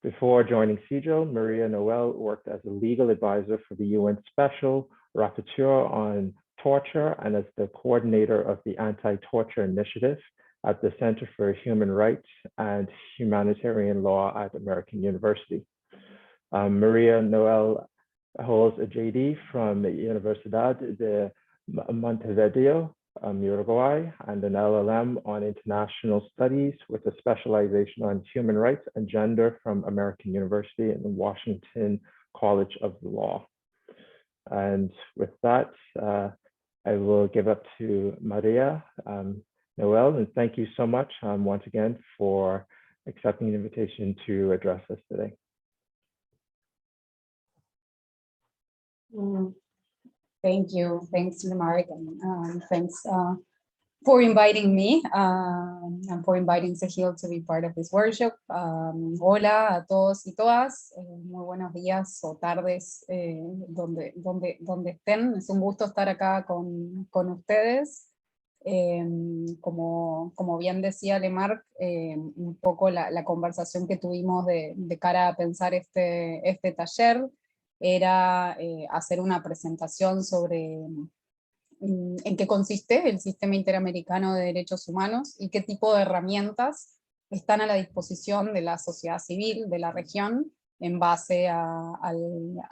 Before joining CEJO, Maria Noel worked as a legal advisor for the UN Special Rapporteur on Torture and as the coordinator of the Anti-Torture Initiative at the Center for Human Rights and Humanitarian Law at American University. Maria Noel holds a JD from Universidad de Montevideo, Uruguay, and an LLM on International Studies with a specialization on human rights and gender from American University and the Washington College of Law. And with that, I will give up to Maria Noel, and thank you so much once again for accepting the invitation to address us today. Thank you. Thanks, Mark, and thanks for inviting me and for inviting Sehil to be part of this workshop. Hola a todos y todas, muy buenos días o tardes donde estén. Es un gusto estar acá con ustedes. Como bien decía Lemarc, un poco la conversación que tuvimos de cara a pensar este taller era hacer una presentación sobre en qué consiste el Sistema Interamericano de Derechos Humanos y qué tipo de herramientas están a la disposición de la sociedad civil de la región en base a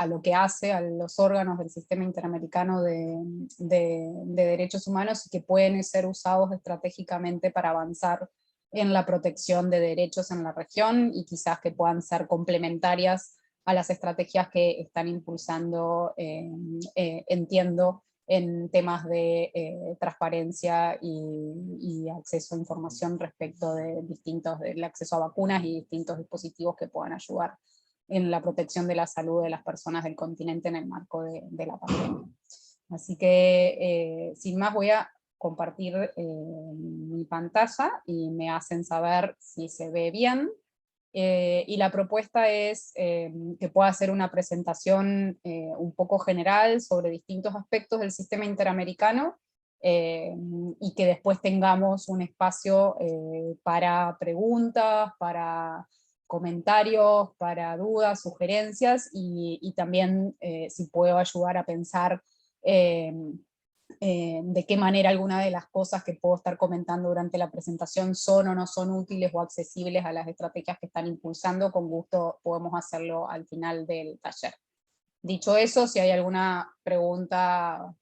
lo que hace a los órganos del Sistema Interamericano de Derechos Humanos y que pueden ser usados estratégicamente para avanzar en la protección de derechos en la región y quizás que puedan ser complementarias a las estrategias que están impulsando, entiendo, en temas de transparencia y acceso a información respecto de del acceso a vacunas y distintos dispositivos que puedan ayudar en la protección de la salud de las personas del continente en el marco de la pandemia. Así que, sin más, voy a compartir mi pantalla y me hacen saber si se ve bien. Y la propuesta es que pueda hacer una presentación un poco general sobre distintos aspectos del sistema interamericano y que después tengamos un espacio para preguntas, para comentarios, para dudas, sugerencias y también si puedo ayudar a pensar de qué manera alguna de las cosas que puedo estar comentando durante la presentación son o no son útiles o accesibles a las estrategias que están impulsando, con gusto podemos hacerlo al final del taller. Dicho eso, si hay alguna pregunta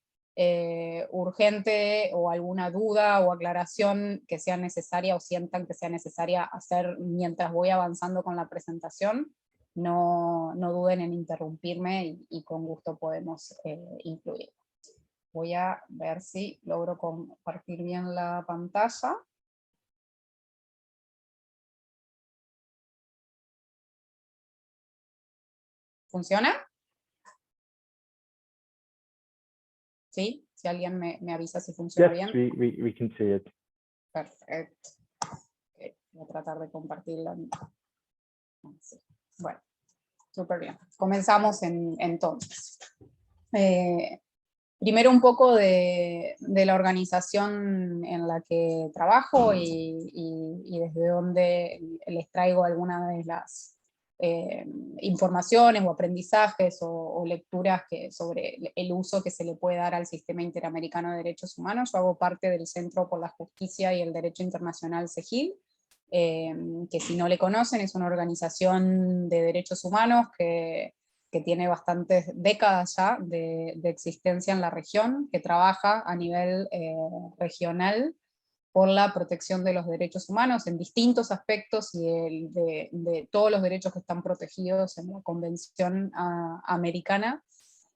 urgente o alguna duda o aclaración que sea necesaria o sientan que sea necesaria hacer mientras voy avanzando con la presentación, no duden en interrumpirme y con gusto podemos incluir. Voy a ver si logro compartir bien la pantalla. ¿Funciona? ¿Sí? Si alguien me avisa si funciona bien. Yes, we can see it. Perfecto. Okay. Voy a tratar de compartirla. Bueno, súper bien. Comenzamos entonces. Primero un poco de la organización en la que trabajo y desde donde les traigo algunas de las informaciones o aprendizajes o lecturas sobre el uso que se le puede dar al Sistema Interamericano de Derechos Humanos. Yo hago parte del Centro por la Justicia y el Derecho Internacional CEJIL, que si no le conocen es una organización de derechos humanos que tiene bastantes décadas ya de existencia en la región, que trabaja a nivel regional por la protección de los derechos humanos en distintos aspectos y de todos los derechos que están protegidos en la Convención Americana,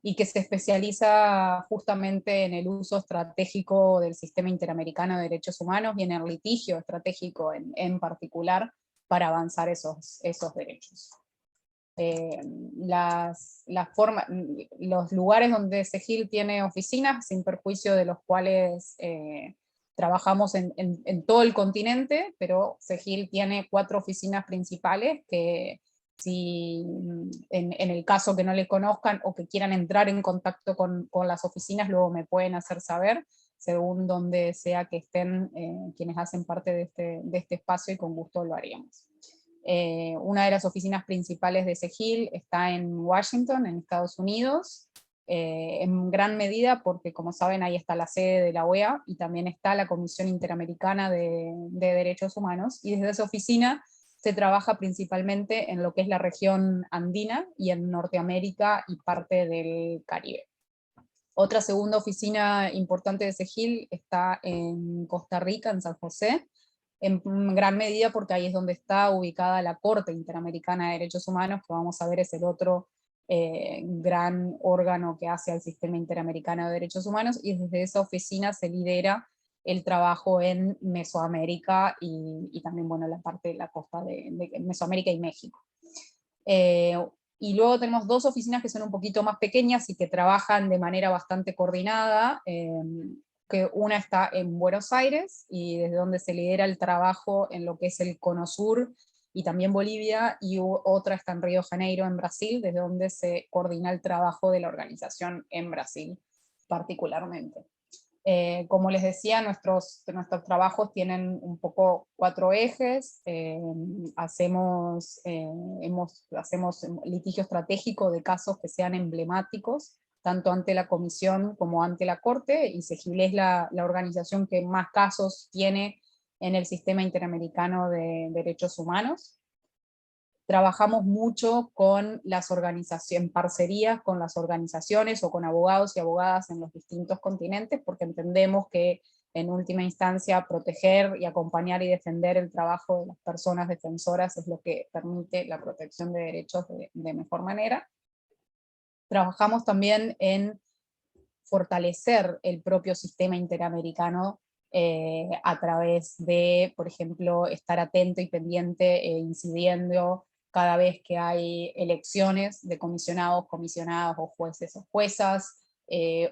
y que se especializa justamente en el uso estratégico del Sistema Interamericano de Derechos Humanos y en el litigio estratégico en particular para avanzar esos derechos. Los lugares donde CEJIL tiene oficinas, sin perjuicio de los cuales trabajamos en todo el continente, pero CEJIL tiene 4 oficinas principales que si en el caso que no le conozcan o que quieran entrar en contacto con las oficinas, luego me pueden hacer saber, según donde sea que estén quienes hacen parte de este espacio, y con gusto lo haríamos. Una de las oficinas principales de SEGIL está en Washington, en Estados Unidos, en gran medida porque, como saben, ahí está la sede de la OEA y también está la Comisión Interamericana de Derechos Humanos, y desde esa oficina se trabaja principalmente en lo que es la región andina y en Norteamérica y parte del Caribe. Otra segunda oficina importante de SEGIL está en Costa Rica, en San José, en gran medida porque ahí es donde está ubicada la Corte Interamericana de Derechos Humanos, que vamos a ver es el otro gran órgano que hace al Sistema Interamericano de Derechos Humanos, y desde esa oficina se lidera el trabajo en Mesoamérica y también, bueno, la parte de la costa de Mesoamérica y México. Y luego tenemos dos oficinas que son un poquito más pequeñas y que trabajan de manera bastante coordinada, que una está en Buenos Aires, y desde donde se lidera el trabajo en lo que es el Cono Sur y también Bolivia, y otra está en Río de Janeiro, en Brasil, desde donde se coordina el trabajo de la organización en Brasil particularmente. Como les decía, nuestros trabajos tienen un poco 4 ejes. Hacemos litigio estratégico de casos que sean emblemáticos, tanto ante la Comisión como ante la Corte, y SEGIL es la organización que más casos tiene en el Sistema Interamericano de Derechos Humanos. Trabajamos mucho con las organizaciones, en parcerías con las organizaciones o con abogados y abogadas en los distintos continentes, porque entendemos que en última instancia proteger y acompañar y defender el trabajo de las personas defensoras es lo que permite la protección de derechos de mejor manera. Trabajamos también en fortalecer el propio sistema interamericano a través de, por ejemplo, estar atento y pendiente e incidiendo cada vez que hay elecciones de comisionados, comisionadas o jueces o juezas,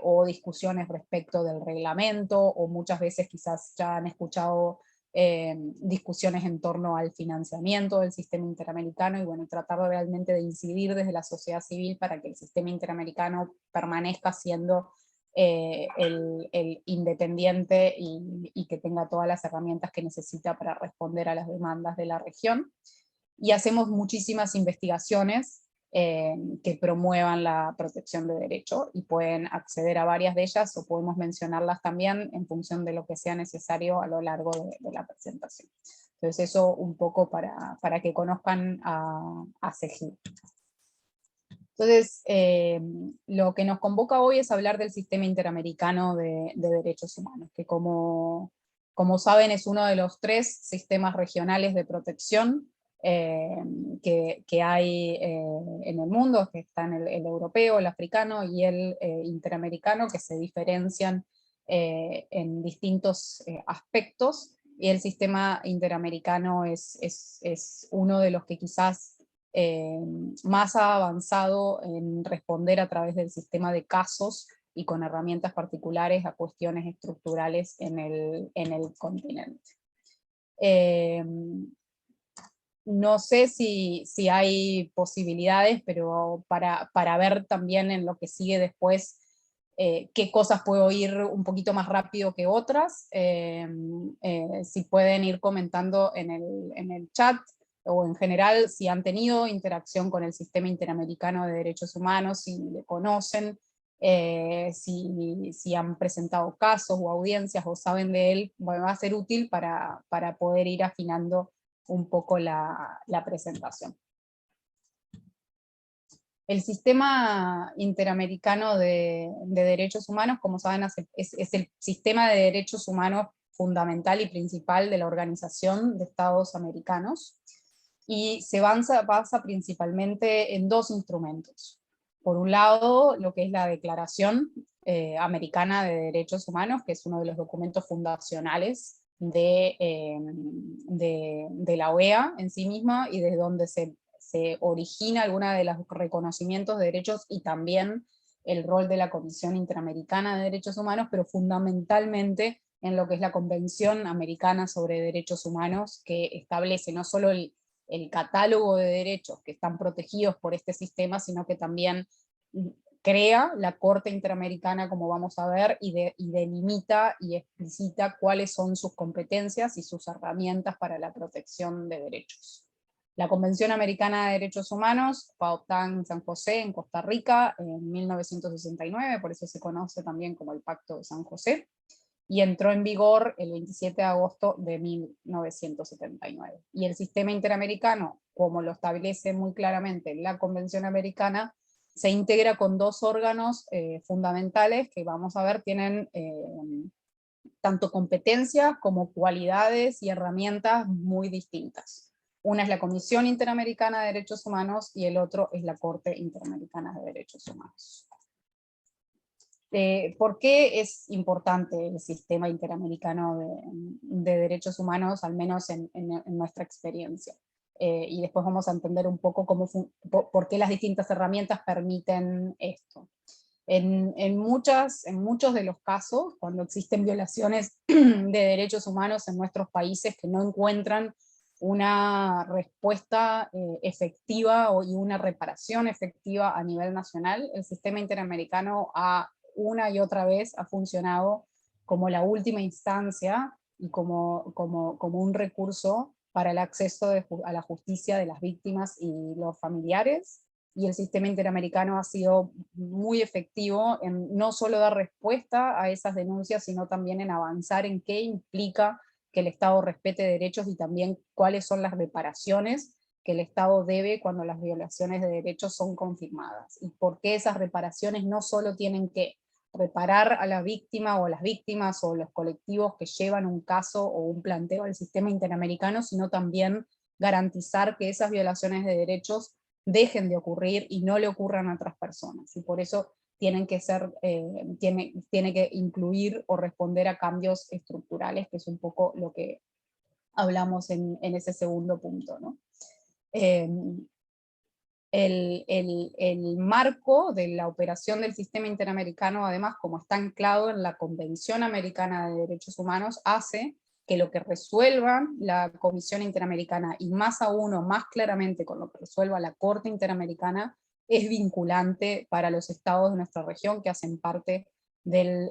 o discusiones respecto del reglamento, o muchas veces quizás ya han escuchado discusiones en torno al financiamiento del sistema interamericano, y bueno, tratar realmente de incidir desde la sociedad civil para que el sistema interamericano permanezca siendo el independiente y que tenga todas las herramientas que necesita para responder a las demandas de la región. Y hacemos muchísimas investigaciones que promuevan la protección de derecho, y pueden acceder a varias de ellas o podemos mencionarlas también en función de lo que sea necesario a lo largo de la presentación. Entonces eso un poco para que conozcan a SEGIL. Entonces, lo que nos convoca hoy es hablar del Sistema Interamericano de Derechos Humanos, que como saben es uno de los 3 sistemas regionales de protección que hay en el mundo, que están el europeo, el africano y el interamericano, que se diferencian en distintos aspectos, y el sistema interamericano es uno de los que quizás más ha avanzado en responder a través del sistema de casos y con herramientas particulares a cuestiones estructurales en el continente. No sé si hay posibilidades, pero para ver también en lo que sigue después qué cosas puedo ir un poquito más rápido que otras, si pueden ir comentando en el chat, o en general si han tenido interacción con el Sistema Interamericano de Derechos Humanos, si le conocen, si han presentado casos o audiencias o saben de él, bueno, va a ser útil para poder ir afinando un poco la presentación. El Sistema Interamericano de Derechos Humanos, como saben, es el sistema de derechos humanos fundamental y principal de la Organización de Estados Americanos, y se basa principalmente en 2 instrumentos. Por un lado, lo que es la Declaración Americana de Derechos Humanos, que es uno de los documentos fundacionales de la OEA en sí misma, y desde donde se origina alguna de los reconocimientos de derechos, y también el rol de la Comisión Interamericana de Derechos Humanos, pero fundamentalmente en lo que es la Convención Americana sobre Derechos Humanos, que establece no solo el catálogo de derechos que están protegidos por este sistema, sino que también crea la Corte Interamericana, como vamos a ver, y delimita y explicita cuáles son sus competencias y sus herramientas para la protección de derechos. La Convención Americana de Derechos Humanos fue adoptada en San José, en Costa Rica, en 1969, por eso se conoce también como el Pacto de San José, y entró en vigor el 27 de agosto de 1979. Y el sistema interamericano, como lo establece muy claramente la Convención Americana, se integra con dos órganos fundamentales que vamos a ver tienen tanto competencias como cualidades y herramientas muy distintas. Una es la Comisión Interamericana de Derechos Humanos y el otro es la Corte Interamericana de Derechos Humanos. ¿Por qué es importante el sistema interamericano de derechos humanos, al menos en nuestra experiencia? Y después vamos a entender un poco por qué las distintas herramientas permiten esto. En muchos de los casos, cuando existen violaciones de derechos humanos en nuestros países que no encuentran una respuesta efectiva y una reparación efectiva a nivel nacional, el sistema interamericano una y otra vez ha funcionado como la última instancia y como un recurso para el acceso a la justicia de las víctimas y los familiares, y el sistema interamericano ha sido muy efectivo en no solo dar respuesta a esas denuncias, sino también en avanzar en qué implica que el Estado respete derechos y también cuáles son las reparaciones que el Estado debe cuando las violaciones de derechos son confirmadas, y por qué esas reparaciones no solo tienen que reparar a la víctima o las víctimas o los colectivos que llevan un caso o un planteo al sistema interamericano, sino también garantizar que esas violaciones de derechos dejen de ocurrir y no le ocurran a otras personas. Y por eso tiene que incluir o responder a cambios estructurales, que es un poco lo que hablamos en ese segundo punto, ¿no? El marco de la operación del sistema interamericano, además, como está anclado en la Convención Americana de Derechos Humanos, hace que lo que resuelva la Comisión Interamericana, y más aún o más claramente con lo que resuelva la Corte Interamericana, es vinculante para los estados de nuestra región que hacen parte del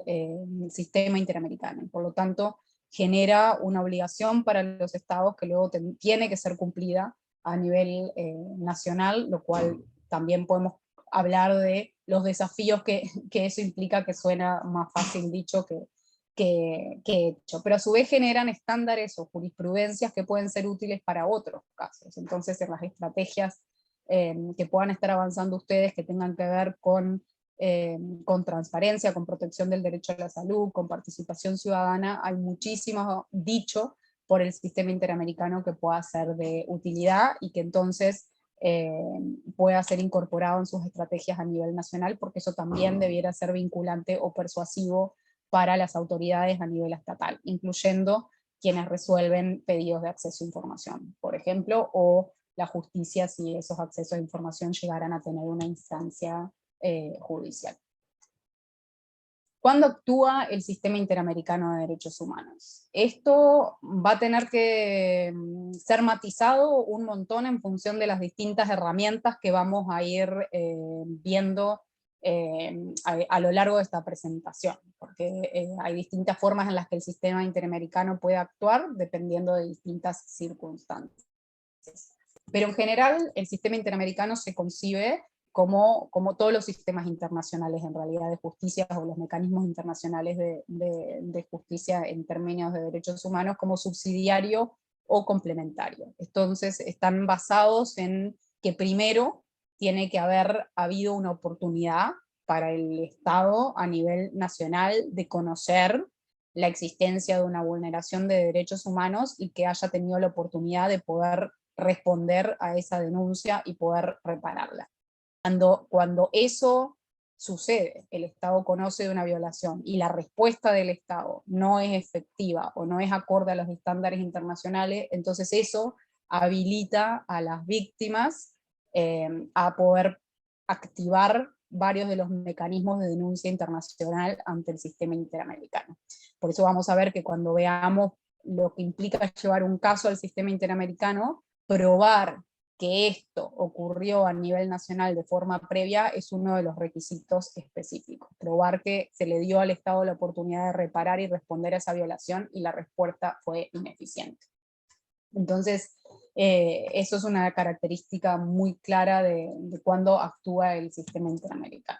sistema interamericano. Por lo tanto, genera una obligación para los estados que luego tiene que ser cumplida a nivel nacional, lo cual también podemos hablar de los desafíos que eso implica, que suena más fácil dicho que hecho, pero a su vez generan estándares o jurisprudencias que pueden ser útiles para otros casos. Entonces, en las estrategias que puedan estar avanzando ustedes, que tengan que ver con transparencia, con protección del derecho a la salud, con participación ciudadana, hay muchísimo dicho por el sistema interamericano que pueda ser de utilidad y que entonces pueda ser incorporado en sus estrategias a nivel nacional, porque eso también debiera ser vinculante o persuasivo para las autoridades a nivel estatal, incluyendo quienes resuelven pedidos de acceso a información, por ejemplo, o la justicia si esos accesos a información llegaran a tener una instancia judicial. ¿Cuándo actúa el sistema interamericano de derechos humanos? Esto va a tener que ser matizado un montón en función de las distintas herramientas que vamos a ir viendo a lo largo de esta presentación, porque hay distintas formas en las que el sistema interamericano puede actuar dependiendo de distintas circunstancias. Pero en general el sistema interamericano se concibe como todos los sistemas internacionales en realidad de justicia, o los mecanismos internacionales de justicia en términos de derechos humanos, como subsidiario o complementario. Entonces están basados en que primero tiene que haber habido una oportunidad para el Estado a nivel nacional de conocer la existencia de una vulneración de derechos humanos y que haya tenido la oportunidad de poder responder a esa denuncia y poder repararla. Cuando eso sucede, el Estado conoce de una violación y la respuesta del Estado no es efectiva o no es acorde a los estándares internacionales, entonces eso habilita a las víctimas a poder activar varios de los mecanismos de denuncia internacional ante el sistema interamericano. Por eso vamos a ver que cuando veamos lo que implica llevar un caso al sistema interamericano, probar que esto ocurrió a nivel nacional de forma previa es uno de los requisitos específicos. Probar que se le dio al Estado la oportunidad de reparar y responder a esa violación y la respuesta fue ineficiente. Entonces, Eso es una característica muy clara de cuando actúa el sistema interamericano.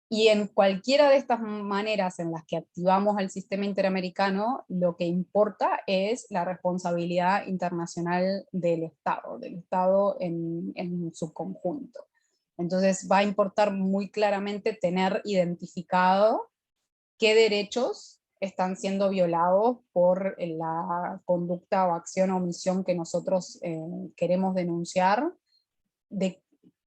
Y en cualquiera de estas maneras en las que activamos al sistema interamericano, lo que importa es la responsabilidad internacional del Estado en su conjunto. Entonces va a importar muy claramente tener identificado qué derechos están siendo violados por la conducta o acción o omisión que nosotros queremos denunciar, de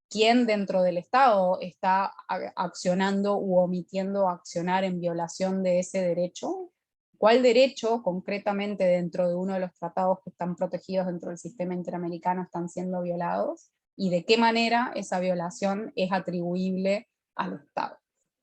quién dentro del Estado está accionando u omitiendo accionar en violación de ese derecho, cuál derecho concretamente dentro de uno de los tratados que están protegidos dentro del sistema interamericano están siendo violados, y de qué manera esa violación es atribuible al Estado.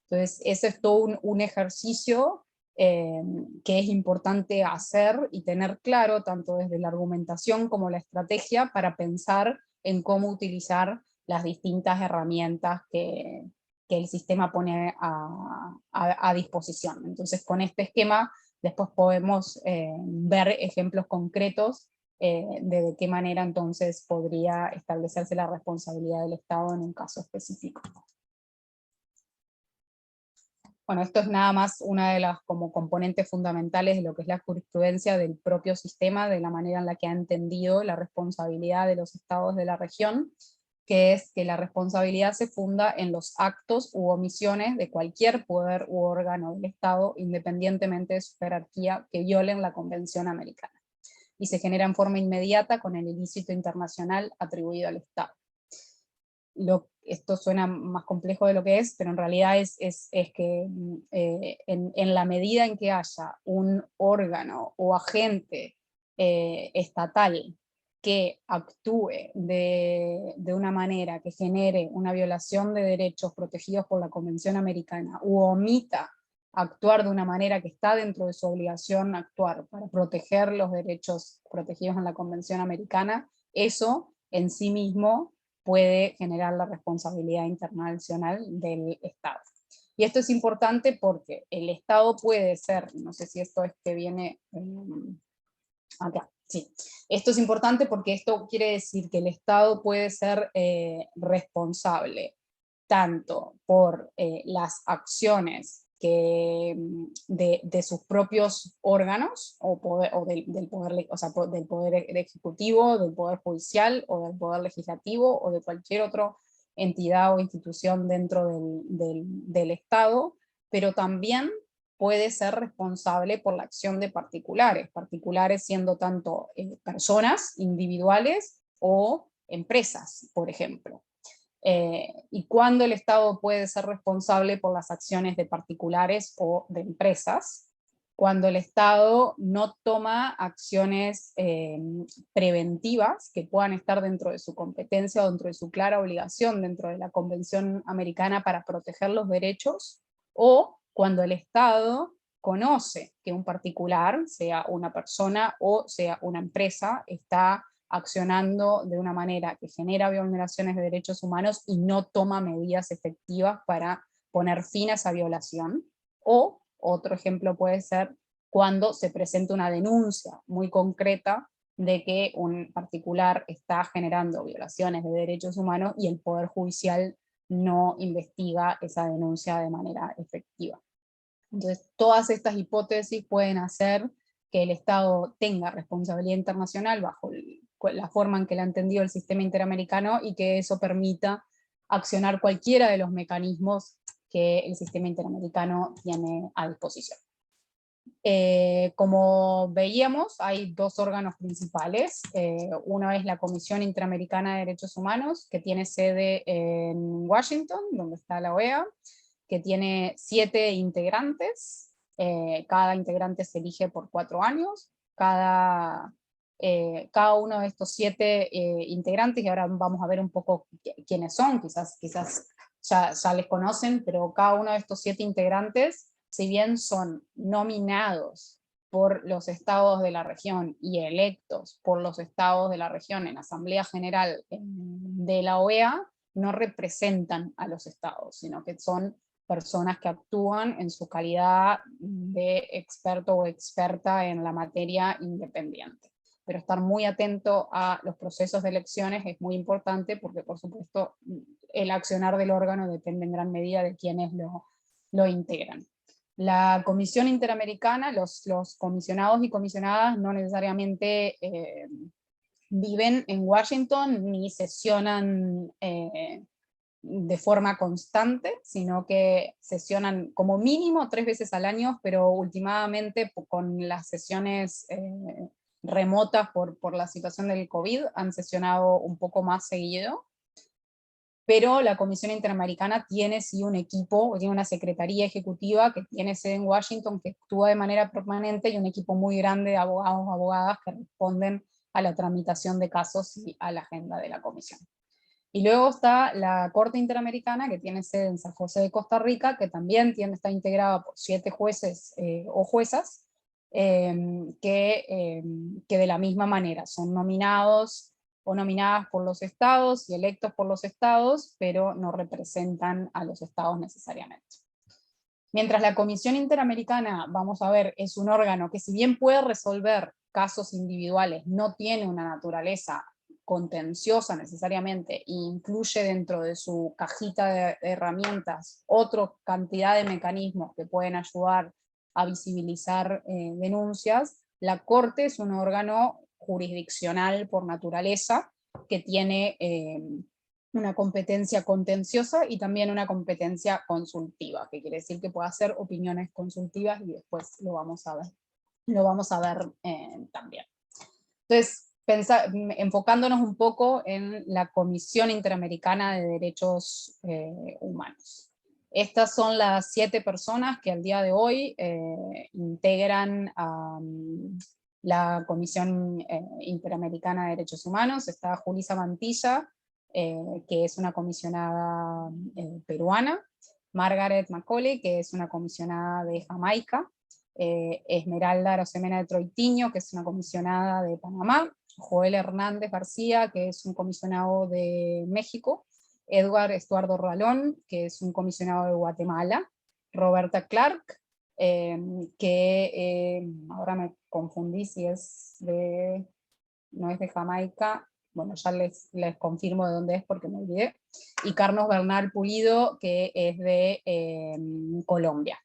Entonces, ese es todo un ejercicio que es importante hacer y tener claro, tanto desde la argumentación como la estrategia, para pensar en cómo utilizar las distintas herramientas que el sistema pone a disposición. Entonces, con este esquema, después podemos ver ejemplos concretos de qué manera entonces podría establecerse la responsabilidad del Estado en un caso específico. Bueno, esto es nada más una de las como componentes fundamentales de lo que es la jurisprudencia del propio sistema, de la manera en la que ha entendido la responsabilidad de los estados de la región, que es que la responsabilidad se funda en los actos u omisiones de cualquier poder u órgano del Estado, independientemente de su jerarquía, que violen la Convención Americana, y se genera en forma inmediata con el ilícito internacional atribuido al Estado. Esto suena más complejo de lo que es, pero en realidad es que en la medida en que haya un órgano o agente estatal que actúe de una manera que genere una violación de derechos protegidos por la Convención Americana, u omita actuar de una manera que está dentro de su obligación actuar para proteger los derechos protegidos en la Convención Americana, eso en sí mismo puede generar la responsabilidad internacional del Estado. Y esto es importante porque el Estado puede ser, no sé si esto es que viene acá, sí. Esto es importante porque esto quiere decir que el Estado puede ser responsable tanto por las acciones de sus propios órganos, o del poder, o sea, del poder ejecutivo, del poder judicial, o del poder legislativo, o de cualquier otra entidad o institución dentro del Estado, pero también puede ser responsable por la acción de particulares siendo tanto personas individuales o empresas, por ejemplo. Y cuando el Estado puede ser responsable por las acciones de particulares o de empresas, cuando el Estado no toma acciones preventivas que puedan estar dentro de su competencia o dentro de su clara obligación dentro de la Convención Americana para proteger los derechos, o cuando el Estado conoce que un particular, sea una persona o sea una empresa, está accionando de una manera que genera vulneraciones de derechos humanos y no toma medidas efectivas para poner fin a esa violación. O otro ejemplo puede ser cuando se presenta una denuncia muy concreta de que un particular está generando violaciones de derechos humanos y el Poder Judicial no investiga esa denuncia de manera efectiva. Entonces, todas estas hipótesis pueden hacer que el Estado tenga responsabilidad internacional bajo la forma en que la ha entendido el sistema interamericano, y que eso permita accionar cualquiera de los mecanismos que el sistema interamericano tiene a disposición. Como veíamos, hay dos órganos principales. Uno es la Comisión Interamericana de Derechos Humanos, que tiene sede en Washington, donde está la OEA, que tiene 7 integrantes. Cada integrante se elige por 4 años. Cada uno de estos 7 integrantes, y ahora vamos a ver un poco quiénes son, quizás ya les conocen, pero cada uno de estos 7 integrantes, si bien son nominados por los estados de la región y electos por los estados de la región en Asamblea General de la OEA, no representan a los estados, sino que son personas que actúan en su calidad de experto o experta en la materia independiente. pero estar muy atento a los procesos de elecciones es muy importante porque, por supuesto, el accionar del órgano depende en gran medida de quienes lo integran. La Comisión Interamericana, los comisionados y comisionadas no necesariamente viven en Washington ni sesionan de forma constante, sino que sesionan como mínimo 3 veces al año, pero últimamente con las sesiones remotas por la situación del COVID han sesionado un poco más seguido. Pero la Comisión Interamericana tiene sí un equipo, tiene una secretaría ejecutiva que tiene sede en Washington, que actúa de manera permanente, y un equipo muy grande de abogados, abogadas que responden a la tramitación de casos y a la agenda de la comisión. Y luego está la Corte Interamericana, que tiene sede en San José de Costa Rica, que también está integrada por 7 jueces o juezas, que de la misma manera son nominados o nominadas por los estados y electos por los estados, pero no representan a los estados necesariamente. Mientras la Comisión Interamericana, vamos a ver, es un órgano que, si bien puede resolver casos individuales, no tiene una naturaleza contenciosa necesariamente, e incluye dentro de su cajita de herramientas otra cantidad de mecanismos que pueden ayudar a visibilizar denuncias, la Corte es un órgano jurisdiccional por naturaleza, que tiene una competencia contenciosa y también una competencia consultiva, que quiere decir que puede hacer opiniones consultivas, y después lo vamos a ver también. Entonces, enfocándonos un poco en la Comisión Interamericana de Derechos Humanos. Estas son las 7 personas que al día de hoy integran a la Comisión Interamericana de Derechos Humanos. Está Julissa Mantilla, que es una comisionada peruana, Margaret Macaulay, que es una comisionada de Jamaica, Esmeralda Arosemena de Troitiño, que es una comisionada de Panamá, Joel Hernández García, que es un comisionado de México, Estuardo Ralón, que es un comisionado de Guatemala, Roberta Clark, que ahora me confundí si no es de Jamaica, bueno, ya les confirmo de dónde es porque me olvidé, y Carlos Bernal Pulido, que es de Colombia.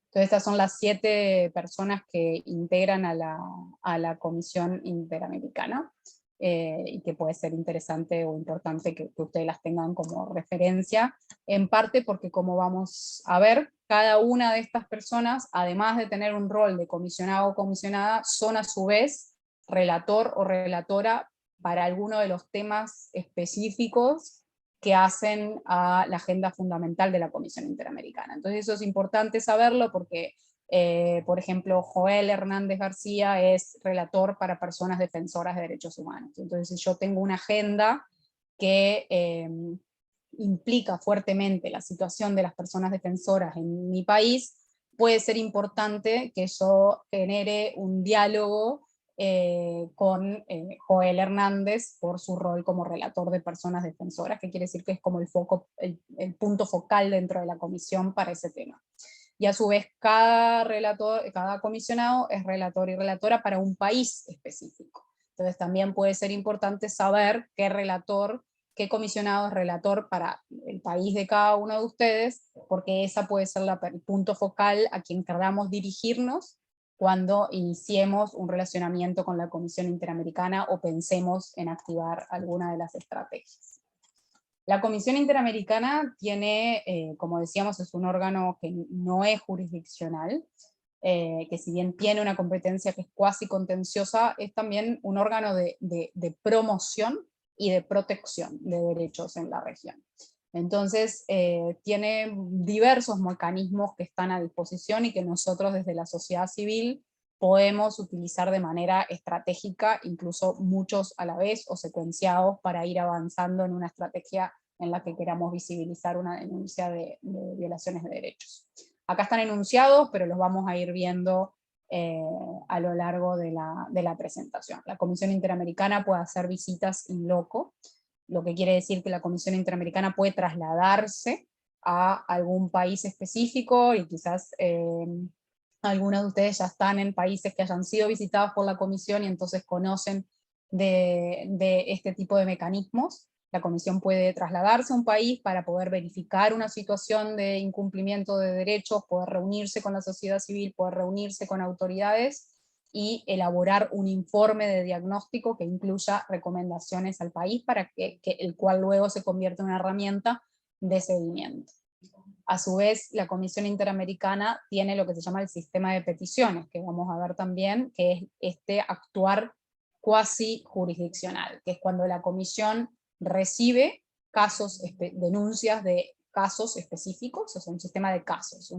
Entonces estas son las 7 personas que integran a la Comisión Interamericana, y que puede ser interesante o importante que ustedes las tengan como referencia, en parte porque, como vamos a ver, cada una de estas personas, además de tener un rol de comisionado o comisionada, son a su vez relator o relatora para alguno de los temas específicos que hacen a la agenda fundamental de la Comisión Interamericana. Entonces eso es importante saberlo porque, por ejemplo, Joel Hernández García es relator para personas defensoras de derechos humanos. Entonces, si yo tengo una agenda que implica fuertemente la situación de las personas defensoras en mi país, puede ser importante que yo genere un diálogo con Joel Hernández por su rol como relator de personas defensoras, que quiere decir que es como el punto focal dentro de la comisión para ese tema. Y a su vez cada comisionado es relator y relatora para un país específico. Entonces también puede ser importante saber qué comisionado es relator para el país de cada uno de ustedes, porque esa puede ser el punto focal a quien queramos dirigirnos cuando iniciemos un relacionamiento con la Comisión Interamericana o pensemos en activar alguna de las estrategias. La Comisión Interamericana tiene, como decíamos, es un órgano que no es jurisdiccional, que si bien tiene una competencia que es cuasi contenciosa, es también un órgano de promoción y de protección de derechos en la región. Entonces, tiene diversos mecanismos que están a disposición y que nosotros desde la sociedad civil podemos utilizar de manera estratégica, incluso muchos a la vez o secuenciados, para ir avanzando en una estrategia en la que queramos visibilizar una denuncia de violaciones de derechos. Acá están enunciados, pero los vamos a ir viendo a lo largo de la presentación. La Comisión Interamericana puede hacer visitas in loco, lo que quiere decir que la Comisión Interamericana puede trasladarse a algún país específico y quizás Algunos de ustedes ya están en países que hayan sido visitados por la comisión y entonces conocen de este tipo de mecanismos. La comisión puede trasladarse a un país para poder verificar una situación de incumplimiento de derechos, poder reunirse con la sociedad civil, poder reunirse con autoridades y elaborar un informe de diagnóstico que incluya recomendaciones al país, para el cual luego se convierte en una herramienta de seguimiento. A su vez, la Comisión Interamericana tiene lo que se llama el sistema de peticiones, que vamos a ver también, que es este actuar cuasi jurisdiccional, que es cuando la Comisión recibe casos, denuncias de casos específicos, o sea, un sistema de casos,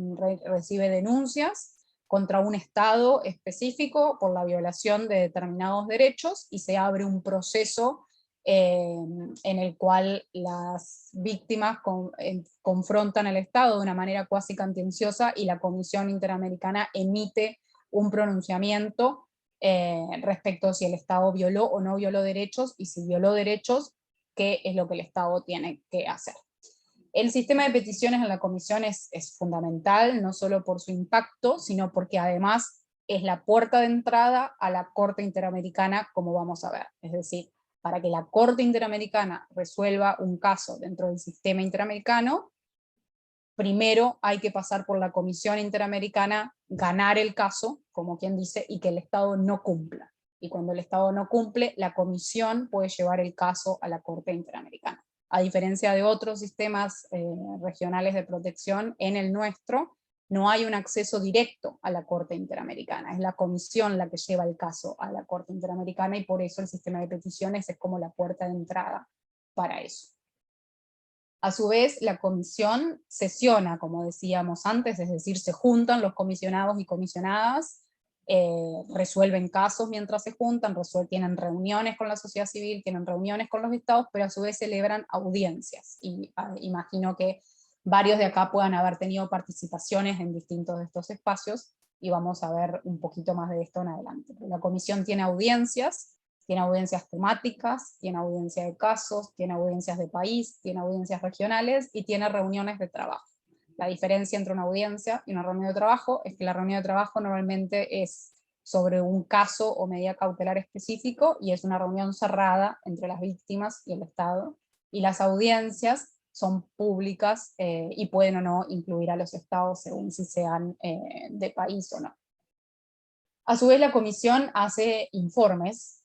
recibe denuncias contra un Estado específico por la violación de determinados derechos, y se abre un proceso en el cual las víctimas confrontan al Estado de una manera cuasi contenciosa, y la Comisión Interamericana emite un pronunciamiento respecto a si el Estado violó o no violó derechos, y si violó derechos, qué es lo que el Estado tiene que hacer. El sistema de peticiones en la Comisión es fundamental, no solo por su impacto, sino porque además es la puerta de entrada a la Corte Interamericana, como vamos a ver. Es decir, para que la Corte Interamericana resuelva un caso dentro del sistema interamericano, primero hay que pasar por la Comisión Interamericana, ganar el caso, como quien dice, y que el Estado no cumpla. Y cuando el Estado no cumple, la Comisión puede llevar el caso a la Corte Interamericana. A diferencia de otros sistemas regionales de protección, en el nuestro no hay un acceso directo a la Corte Interamericana, es la Comisión la que lleva el caso a la Corte Interamericana, y por eso el sistema de peticiones es como la puerta de entrada para eso. A su vez, la comisión sesiona, como decíamos antes, es decir, se juntan los comisionados y comisionadas, resuelven casos mientras se juntan, tienen reuniones con la sociedad civil, tienen reuniones con los estados, pero a su vez celebran audiencias, y imagino que varios de acá puedan haber tenido participaciones en distintos de estos espacios, y vamos a ver un poquito más de esto en adelante. La comisión tiene audiencias temáticas, tiene audiencia de casos, tiene audiencias de país, tiene audiencias regionales, y tiene reuniones de trabajo. La diferencia entre una audiencia y una reunión de trabajo es que la reunión de trabajo normalmente es sobre un caso o medida cautelar específico, y es una reunión cerrada entre las víctimas y el Estado, y las audiencias son públicas y pueden o no incluir a los estados según si sean de país o no. A su vez, la comisión hace informes,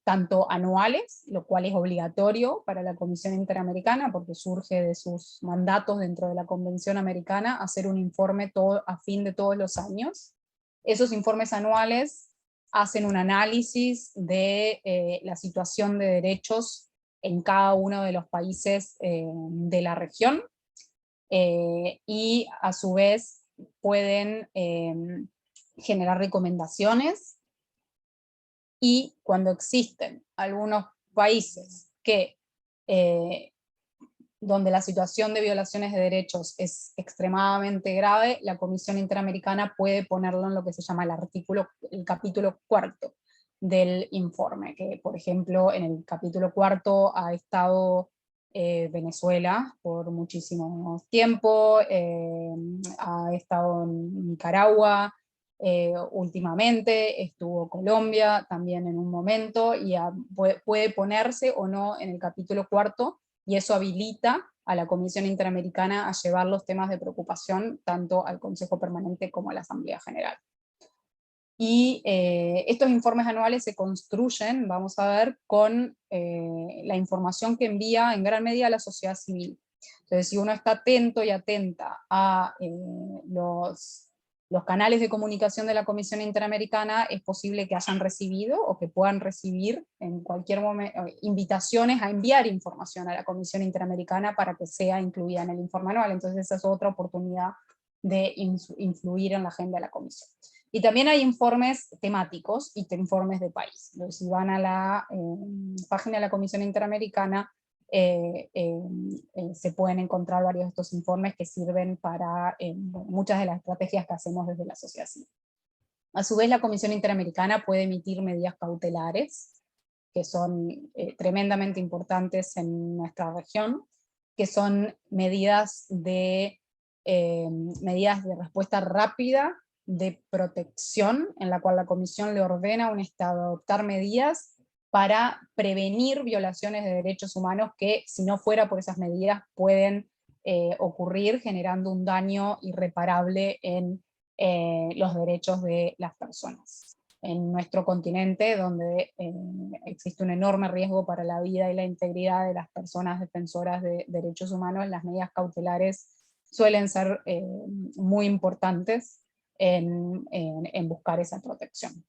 tanto anuales, lo cual es obligatorio para la Comisión Interamericana, porque surge de sus mandatos dentro de la Convención Americana, hacer un informe a fin de todos los años. Esos informes anuales hacen un análisis de la situación de derechos en cada uno de los países de la región, y a su vez pueden generar recomendaciones, y cuando existen algunos países donde la situación de violaciones de derechos es extremadamente grave, la Comisión Interamericana puede ponerlo en lo que se llama el capítulo 4 del informe, que por ejemplo en el capítulo 4 ha estado Venezuela por muchísimo tiempo, ha estado en Nicaragua, últimamente estuvo Colombia también en un momento, y puede ponerse o no en el capítulo 4, y eso habilita a la Comisión Interamericana a llevar los temas de preocupación tanto al Consejo Permanente como a la Asamblea General. Y estos informes anuales se construyen, vamos a ver, con la información que envía en gran medida la sociedad civil. Entonces, si uno está atento y atenta a los canales de comunicación de la Comisión Interamericana, es posible que hayan recibido o que puedan recibir en cualquier momento invitaciones a enviar información a la Comisión Interamericana para que sea incluida en el informe anual. Entonces esa es otra oportunidad de influir en la agenda de la Comisión. Y también hay informes temáticos y informes de país. Entonces, si van a la página de la Comisión Interamericana, se pueden encontrar varios de estos informes que sirven para muchas de las estrategias que hacemos desde la sociedad civil. A su vez, la Comisión Interamericana puede emitir medidas cautelares, que son tremendamente importantes en nuestra región, que son medidas de respuesta rápida de protección en la cual la Comisión le ordena a un Estado adoptar medidas para prevenir violaciones de derechos humanos que, si no fuera por esas medidas, pueden ocurrir, generando un daño irreparable en los derechos de las personas. En nuestro continente, donde existe un enorme riesgo para la vida y la integridad de las personas defensoras de derechos humanos, las medidas cautelares suelen ser muy importantes en buscar esa protección.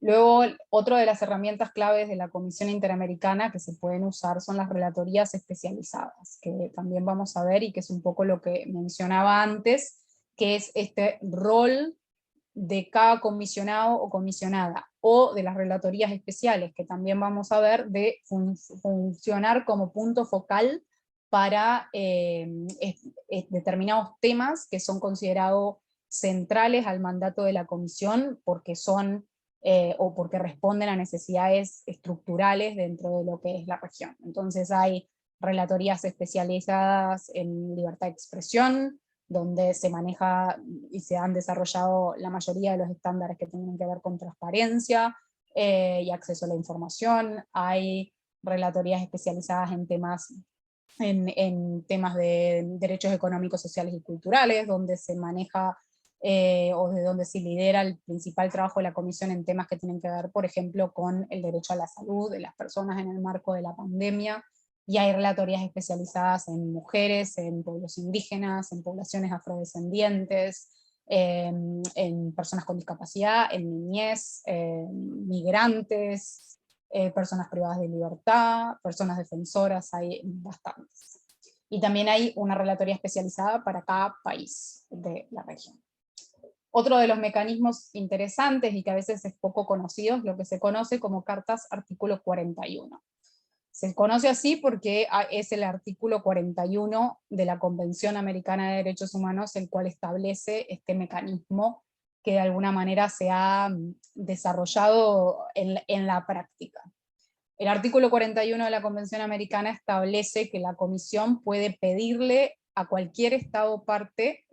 Luego, otra de las herramientas claves de la Comisión Interamericana que se pueden usar son las relatorías especializadas, que también vamos a ver y que es un poco lo que mencionaba antes, que es este rol de cada comisionado o comisionada, o de las relatorías especiales, que también vamos a ver, de funcionar como punto focal para determinados temas que son considerados centrales al mandato de la comisión, porque son o porque responden a necesidades estructurales dentro de lo que es la región. Entonces hay relatorías especializadas en libertad de expresión, donde se maneja y se han desarrollado la mayoría de los estándares que tienen que ver con transparencia y acceso a la información. Hay relatorías especializadas en temas de derechos económicos, sociales y culturales, donde se maneja o de donde se lidera el principal trabajo de la comisión en temas que tienen que ver, por ejemplo, con el derecho a la salud de las personas en el marco de la pandemia, y hay relatorías especializadas en mujeres, en pueblos indígenas, en poblaciones afrodescendientes, en personas con discapacidad, en niñez, migrantes, personas privadas de libertad, personas defensoras, hay bastantes. Y también hay una relatoría especializada para cada país de la región. Otro de los mecanismos interesantes y que a veces es poco conocido es lo que se conoce como cartas artículo 41. Se conoce así porque es el artículo 41 de la Convención Americana de Derechos Humanos el cual establece este mecanismo que de alguna manera se ha desarrollado en la práctica. El artículo 41 de la Convención Americana establece que la Comisión puede pedirle a cualquier Estado parte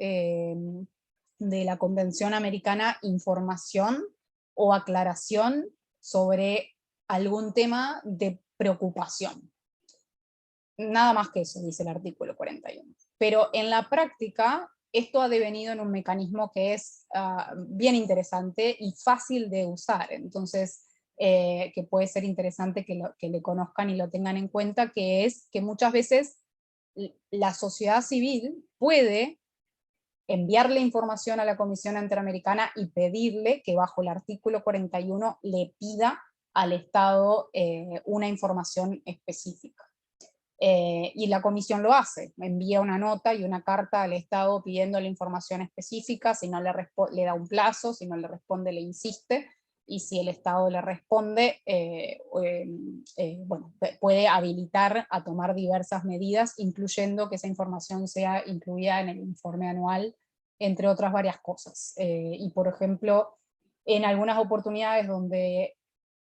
de la Convención Americana información o aclaración sobre algún tema de preocupación. Nada más que eso, dice el artículo 41. Pero en la práctica, esto ha devenido en un mecanismo que es bien interesante y fácil de usar. Entonces, que puede ser interesante que le conozcan y lo tengan en cuenta, que es que muchas veces la sociedad civil puede enviarle información a la Comisión Interamericana y pedirle que bajo el artículo 41 le pida al Estado una información específica. Y la comisión lo hace, envía una nota y una carta al Estado pidiendo la información específica, si no le da un plazo, si no le responde le insiste, y si el Estado le responde, bueno, puede habilitar a tomar diversas medidas, incluyendo que esa información sea incluida en el informe anual, entre otras varias cosas. Y por ejemplo, en algunas oportunidades donde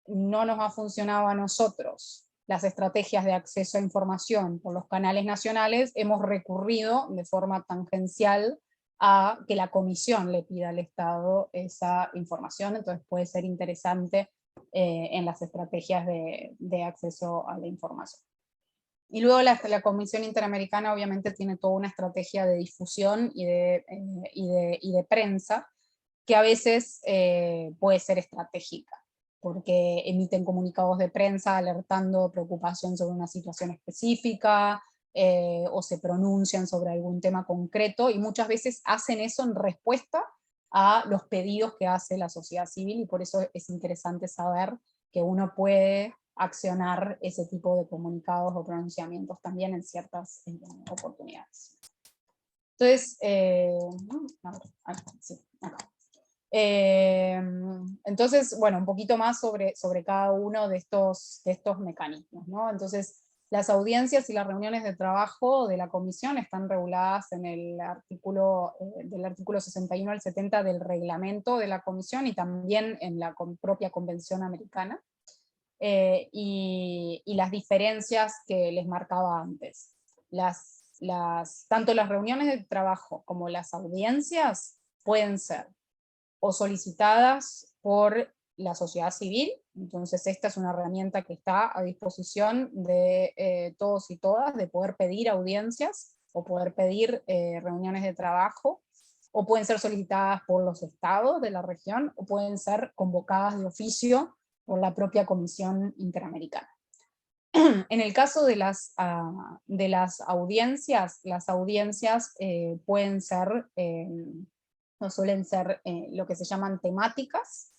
no nos ha funcionado a nosotros las estrategias de acceso a información por los canales nacionales, hemos recurrido de forma tangencial a que la comisión le pida al Estado esa información, entonces puede ser interesante en las estrategias de acceso a la información. Y luego la Comisión Interamericana obviamente tiene toda una estrategia de difusión y de prensa, que a veces puede ser estratégica, porque emiten comunicados de prensa alertando preocupación sobre una situación específica, o se pronuncian sobre algún tema concreto, y muchas veces hacen eso en respuesta a los pedidos que hace la sociedad civil, y por eso es interesante saber que uno puede accionar ese tipo de comunicados o pronunciamientos también en ciertas oportunidades. Entonces, entonces, bueno, un poquito más sobre cada uno de estos mecanismos, ¿no? Entonces, las audiencias y las reuniones de trabajo de la comisión están reguladas en el artículo, del artículo 61 al 70 del reglamento de la comisión, y también en la propia Convención Americana. Y las diferencias que les marcaba antes. Tanto las reuniones de trabajo como las audiencias pueden ser o solicitadas por la sociedad civil. Entonces esta es una herramienta que está a disposición de todos y todas, de poder pedir audiencias o poder pedir reuniones de trabajo, o pueden ser solicitadas por los estados de la región, o pueden ser convocadas de oficio por la propia Comisión Interamericana. En el caso de las audiencias, las audiencias pueden ser, no suelen ser lo que se llaman temáticas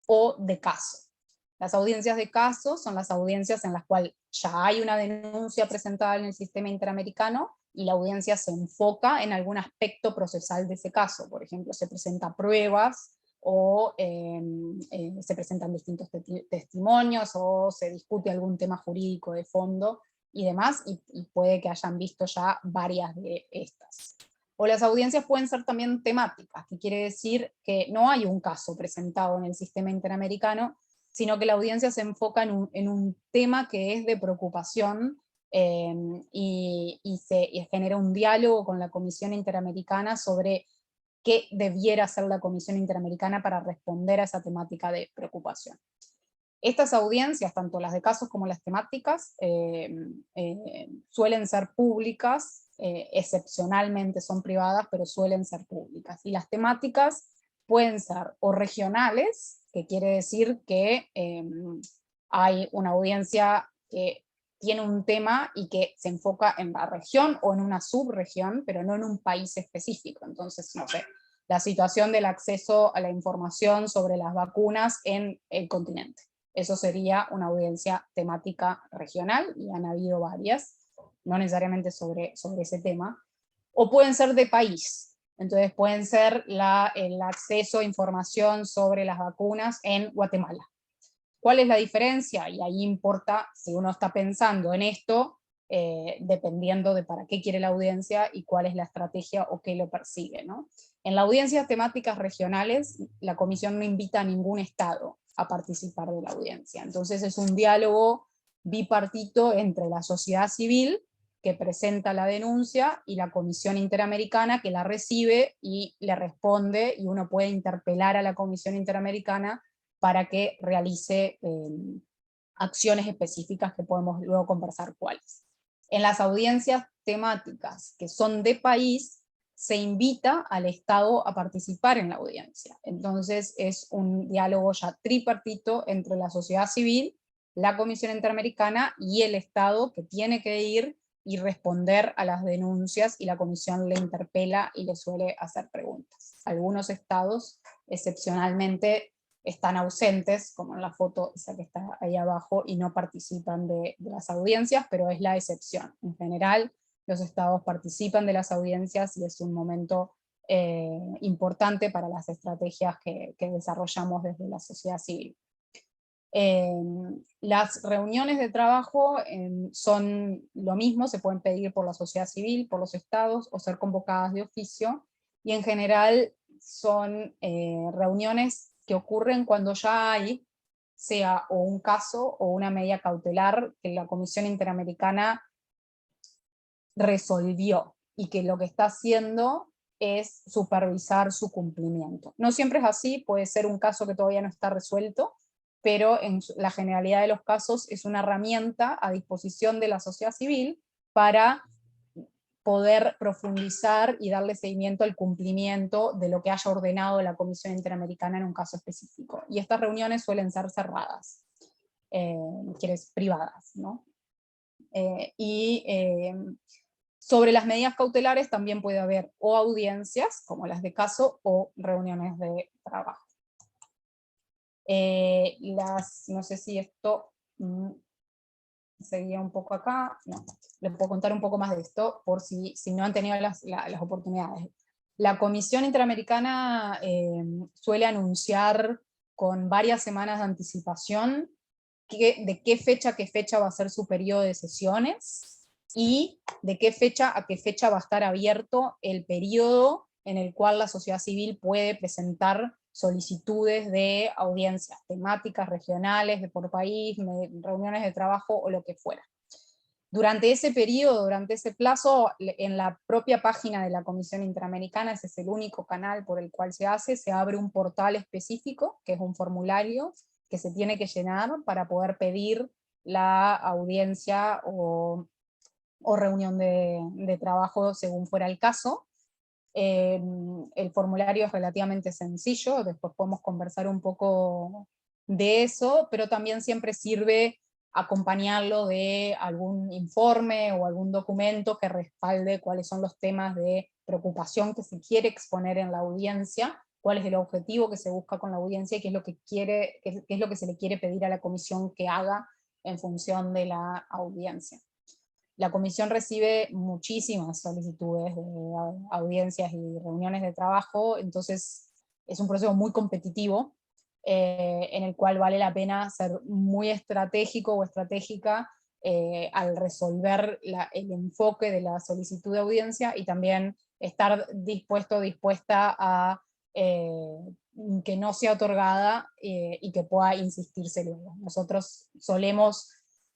o de caso. Las audiencias de caso son las audiencias en las cuales ya hay una denuncia presentada en el sistema interamericano y la audiencia se enfoca en algún aspecto procesal de ese caso. Por ejemplo, se presentan pruebas, o se presentan distintos testimonios, o se discute algún tema jurídico de fondo y demás, y puede que hayan visto ya varias de estas. O las audiencias pueden ser también temáticas, que quiere decir que no hay un caso presentado en el sistema interamericano, sino que la audiencia se enfoca en un tema que es de preocupación, y genera un diálogo con la Comisión Interamericana sobre qué debiera hacer la Comisión Interamericana para responder a esa temática de preocupación. Estas audiencias, tanto las de casos como las temáticas, suelen ser públicas, excepcionalmente son privadas, pero suelen ser públicas. Y las temáticas pueden ser o regionales, que quiere decir que hay una audiencia que tiene un tema y que se enfoca en la región o en una subregión, pero no en un país específico. Entonces, no sé, la situación del acceso a la información sobre las vacunas en el continente. Eso sería una audiencia temática regional, y han habido varias, no necesariamente sobre ese tema. O pueden ser de país. Entonces pueden ser el acceso a información sobre las vacunas en Guatemala. ¿Cuál es la diferencia? Y ahí importa si uno está pensando en esto, dependiendo de para qué quiere la audiencia y cuál es la estrategia o qué lo persigue, ¿no? En las audiencias temáticas regionales, la comisión no invita a ningún estado a participar de la audiencia. Entonces es un diálogo bipartito entre la sociedad civil, que presenta la denuncia, y la Comisión Interamericana, que la recibe y le responde, y uno puede interpelar a la Comisión Interamericana para que realice acciones específicas que podemos luego conversar cuáles. En las audiencias temáticas que son de país, se invita al Estado a participar en la audiencia. Entonces es un diálogo ya tripartito entre la sociedad civil, la Comisión Interamericana y el Estado, que tiene que ir y responder a las denuncias, y la comisión le interpela y le suele hacer preguntas. Algunos estados, excepcionalmente, están ausentes, como en la foto esa que está ahí abajo, y no participan de las audiencias, pero es la excepción. En general, los estados participan de las audiencias, y es un momento importante para las estrategias que desarrollamos desde la sociedad civil. Las reuniones de trabajo son lo mismo, se pueden pedir por la sociedad civil, por los estados, o ser convocadas de oficio, y en general son reuniones que ocurren cuando ya hay, sea o un caso o una medida cautelar que la Comisión Interamericana resolvió, y que lo que está haciendo es supervisar su cumplimiento. No siempre es así, puede ser un caso que todavía no está resuelto, pero en la generalidad de los casos es una herramienta a disposición de la sociedad civil para poder profundizar y darle seguimiento al cumplimiento de lo que haya ordenado la Comisión Interamericana en un caso específico. Y estas reuniones suelen ser cerradas, privadas, ¿no? Sobre las medidas cautelares también puede haber o audiencias, como las de caso, o reuniones de trabajo. No sé si esto seguía un poco acá, no, les puedo contar un poco más de esto, por si no han tenido las oportunidades. La Comisión Interamericana suele anunciar con varias semanas de anticipación de qué fecha a qué fecha va a ser su periodo de sesiones, y de qué fecha a qué fecha va a estar abierto el periodo en el cual la sociedad civil puede presentar solicitudes de audiencias temáticas, regionales, de por país, reuniones de trabajo o lo que fuera. Durante ese periodo, durante ese plazo, en la propia página de la Comisión Interamericana, ese es el único canal por el cual se hace, se abre un portal específico, que es un formulario que se tiene que llenar para poder pedir la audiencia o reunión de trabajo según fuera el caso. El formulario es relativamente sencillo, después podemos conversar un poco de eso, pero también siempre sirve acompañarlo de algún informe o algún documento que respalde cuáles son los temas de preocupación que se quiere exponer en la audiencia, cuál es el objetivo que se busca con la audiencia y qué es lo que qué es lo que se le quiere pedir a la comisión que haga en función de la audiencia. La comisión recibe muchísimas solicitudes de audiencias y reuniones de trabajo, entonces es un proceso muy competitivo, en el cual vale la pena ser muy estratégico o estratégica al resolver el enfoque de la solicitud de audiencia, y también estar dispuesto o dispuesta a que no sea otorgada y que pueda insistirse luego. Nosotros solemos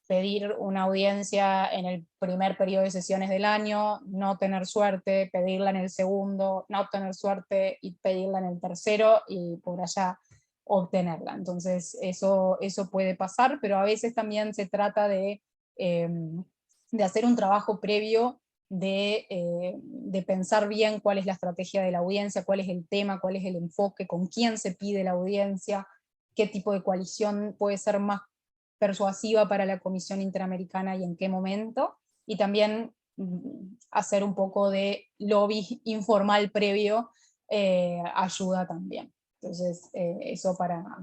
pedir una audiencia en el primer periodo de sesiones del año, no tener suerte, pedirla en el segundo, no tener suerte y pedirla en el tercero, y por allá obtenerla. Entonces eso puede pasar, pero a veces también se trata de hacer un trabajo previo de pensar bien cuál es la estrategia de la audiencia, cuál es el tema, cuál es el enfoque, con quién se pide la audiencia, qué tipo de coalición puede ser más persuasiva para la Comisión Interamericana y en qué momento, y también hacer un poco de lobby informal previo ayuda también. Entonces, eso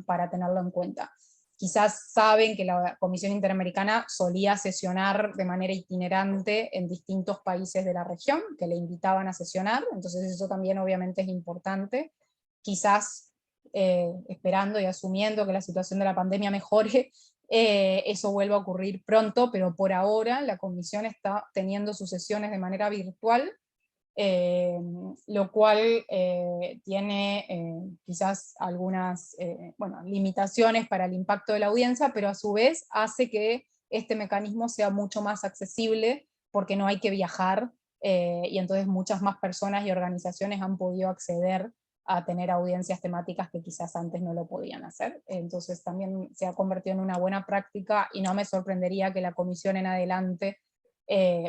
para tenerlo en cuenta. Quizás saben que la Comisión Interamericana solía sesionar de manera itinerante en distintos países de la región, que le invitaban a sesionar, entonces eso también obviamente es importante. Quizás esperando y asumiendo que la situación de la pandemia mejore, eso vuelva a ocurrir pronto, pero por ahora la comisión está teniendo sus sesiones de manera virtual, lo cual tiene quizás algunas limitaciones para el impacto de la audiencia, pero a su vez hace que este mecanismo sea mucho más accesible, porque no hay que viajar, y entonces muchas más personas y organizaciones han podido acceder a tener audiencias temáticas que quizás antes no lo podían hacer. Entonces también se ha convertido en una buena práctica, y no me sorprendería que la comisión en adelante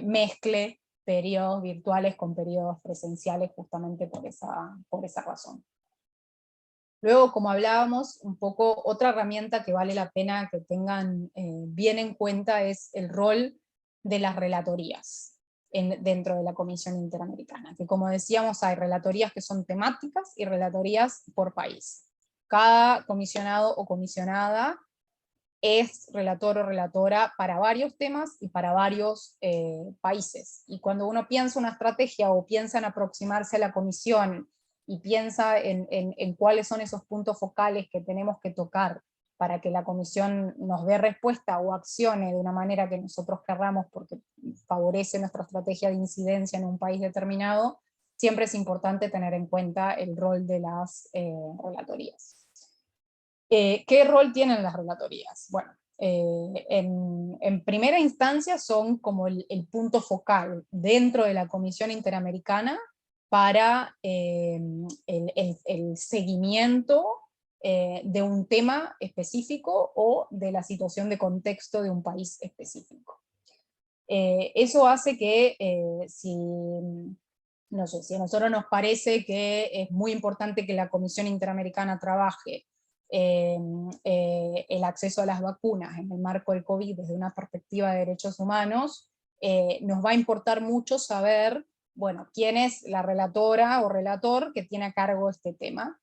mezcle periodos virtuales con periodos presenciales, justamente por esa razón. Luego, como hablábamos, un poco otra herramienta que vale la pena que tengan bien en cuenta es el rol de las relatorías dentro de la Comisión Interamericana, que como decíamos hay relatorías que son temáticas y relatorías por país. Cada comisionado o comisionada es relator o relatora para varios temas y para varios países. Y cuando uno piensa una estrategia o piensa en aproximarse a la comisión y piensa en cuáles son esos puntos focales que tenemos que tocar para que la comisión nos dé respuesta o accione de una manera que nosotros querramos porque favorece nuestra estrategia de incidencia en un país determinado, siempre es importante tener en cuenta el rol de las relatorías. ¿Qué rol tienen las relatorías? Bueno, en primera instancia son como el punto focal dentro de la Comisión Interamericana para el seguimiento de un tema específico o de la situación de contexto de un país específico. Eso hace que no sé, si a nosotros nos parece que es muy importante que la Comisión Interamericana trabaje el acceso a las vacunas en el marco del COVID desde una perspectiva de derechos humanos, nos va a importar mucho saber, bueno, quién es la relatora o relator que tiene a cargo este tema,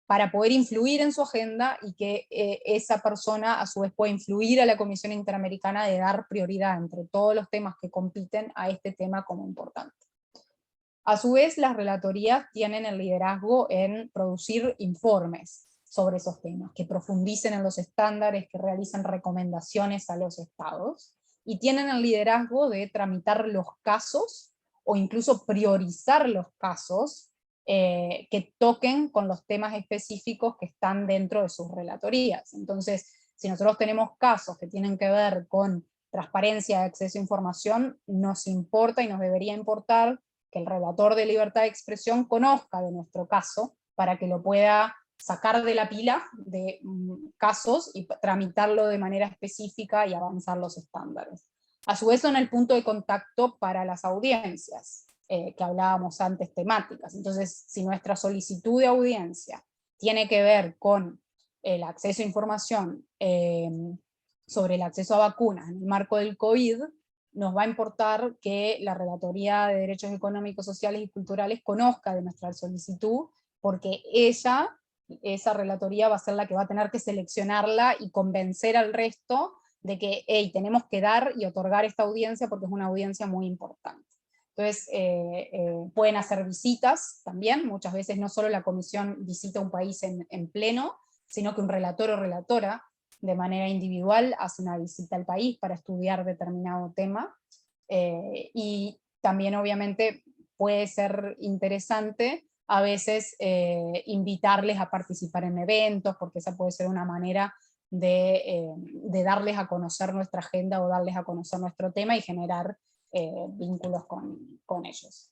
para poder influir en su agenda y que esa persona a su vez pueda influir a la Comisión Interamericana de dar prioridad entre todos los temas que compiten a este tema como importante. A su vez, las relatorías tienen el liderazgo en producir informes sobre esos temas, que profundicen en los estándares, que realicen recomendaciones a los estados, y tienen el liderazgo de tramitar los casos, o incluso priorizar los casos que toquen con los temas específicos que están dentro de sus relatorías. Entonces, si nosotros tenemos casos que tienen que ver con transparencia, de acceso a información, nos importa y nos debería importar que el relator de libertad de expresión conozca de nuestro caso, para que lo pueda sacar de la pila de casos y tramitarlo de manera específica y avanzar los estándares. A su vez son el punto de contacto para las audiencias, que hablábamos antes, temáticas. Entonces, si nuestra solicitud de audiencia tiene que ver con el acceso a información sobre el acceso a vacunas en el marco del COVID, nos va a importar que la Relatoría de Derechos Económicos, Sociales y Culturales conozca de nuestra solicitud, porque esa relatoría va a ser la que va a tener que seleccionarla y convencer al resto de que hey, tenemos que dar y otorgar esta audiencia porque es una audiencia muy importante. Entonces, pueden hacer visitas también, muchas veces no solo la comisión visita un país en pleno, sino que un relator o relatora de manera individual hace una visita al país para estudiar determinado tema, y también obviamente puede ser interesante a veces invitarles a participar en eventos, porque esa puede ser una manera de darles a conocer nuestra agenda o darles a conocer nuestro tema y generar vínculos con ellos.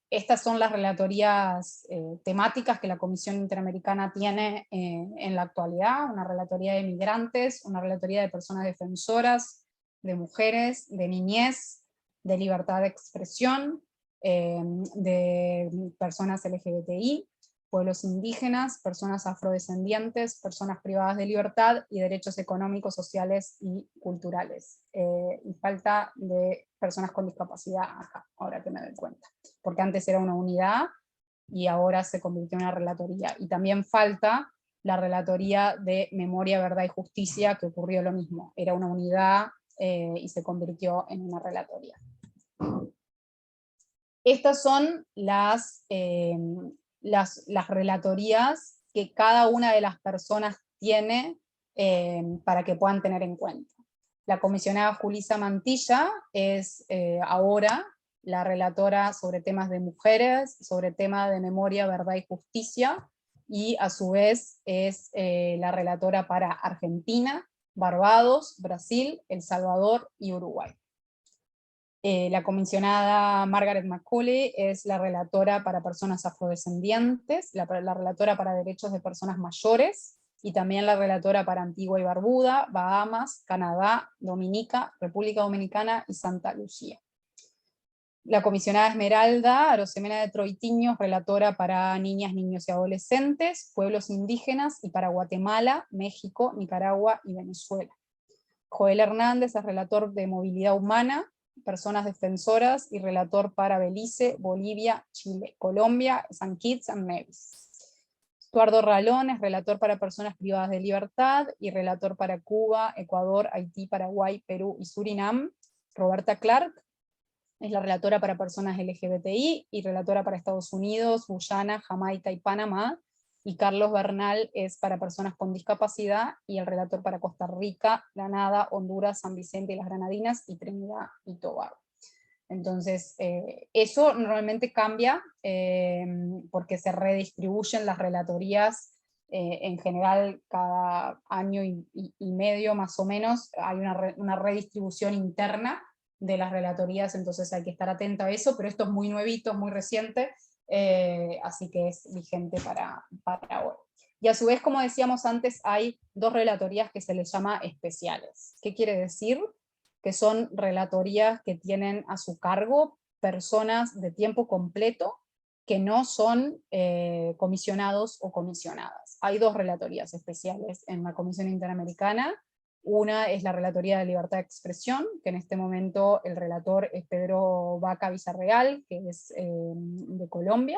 Estas son las relatorías temáticas que la Comisión Interamericana tiene en la actualidad: una relatoría de migrantes, una relatoría de personas defensoras, de mujeres, de niñez, de libertad de expresión, de personas LGBTI, pueblos indígenas, personas afrodescendientes, personas privadas de libertad y derechos económicos, sociales y culturales. Y falta de personas con discapacidad acá, ahora que me doy cuenta, porque antes era una unidad y ahora se convirtió en una relatoría. Y también falta la relatoría de memoria, verdad y justicia, que ocurrió lo mismo, era una unidad y se convirtió en una relatoría. Estas son las relatorías que cada una de las personas tiene para que puedan tener en cuenta. La comisionada Julissa Mantilla es ahora la relatora sobre temas de mujeres, sobre temas de memoria, verdad y justicia, y a su vez es la relatora para Argentina, Barbados, Brasil, El Salvador y Uruguay. La comisionada Margaret McCauley es la relatora para personas afrodescendientes, la relatora para derechos de personas mayores, y también la relatora para Antigua y Barbuda, Bahamas, Canadá, Dominica, República Dominicana y Santa Lucía. La comisionada Esmeralda Arosemena de Troitiños, relatora para niñas, niños y adolescentes, pueblos indígenas, y para Guatemala, México, Nicaragua y Venezuela. Joel Hernández es relator de movilidad humana, personas defensoras, y relator para Belice, Bolivia, Chile, Colombia, San Kitts and Nevis. Eduardo Ralón es relator para personas privadas de libertad, y relator para Cuba, Ecuador, Haití, Paraguay, Perú y Surinam. Roberta Clark es la relatora para personas LGBTI, y relatora para Estados Unidos, Guyana, Jamaica y Panamá. Y Carlos Bernal es para personas con discapacidad, y el relator para Costa Rica, Granada, Honduras, San Vicente y las Granadinas, y Trinidad y Tobago. Entonces, eso normalmente cambia porque se redistribuyen las relatorías en general cada año y medio más o menos, hay una redistribución interna de las relatorías, entonces hay que estar atento a eso, pero esto es muy nuevito, es muy reciente, así que es vigente para hoy. Y a su vez, como decíamos antes, hay dos relatorías que se les llama especiales. ¿Qué quiere decir? Que son relatorías que tienen a su cargo personas de tiempo completo que no son comisionados o comisionadas. Hay dos relatorías especiales en la Comisión Interamericana. Una es la Relatoría de Libertad de Expresión, que en este momento el relator es Pedro Vaca Villarreal, que es de Colombia,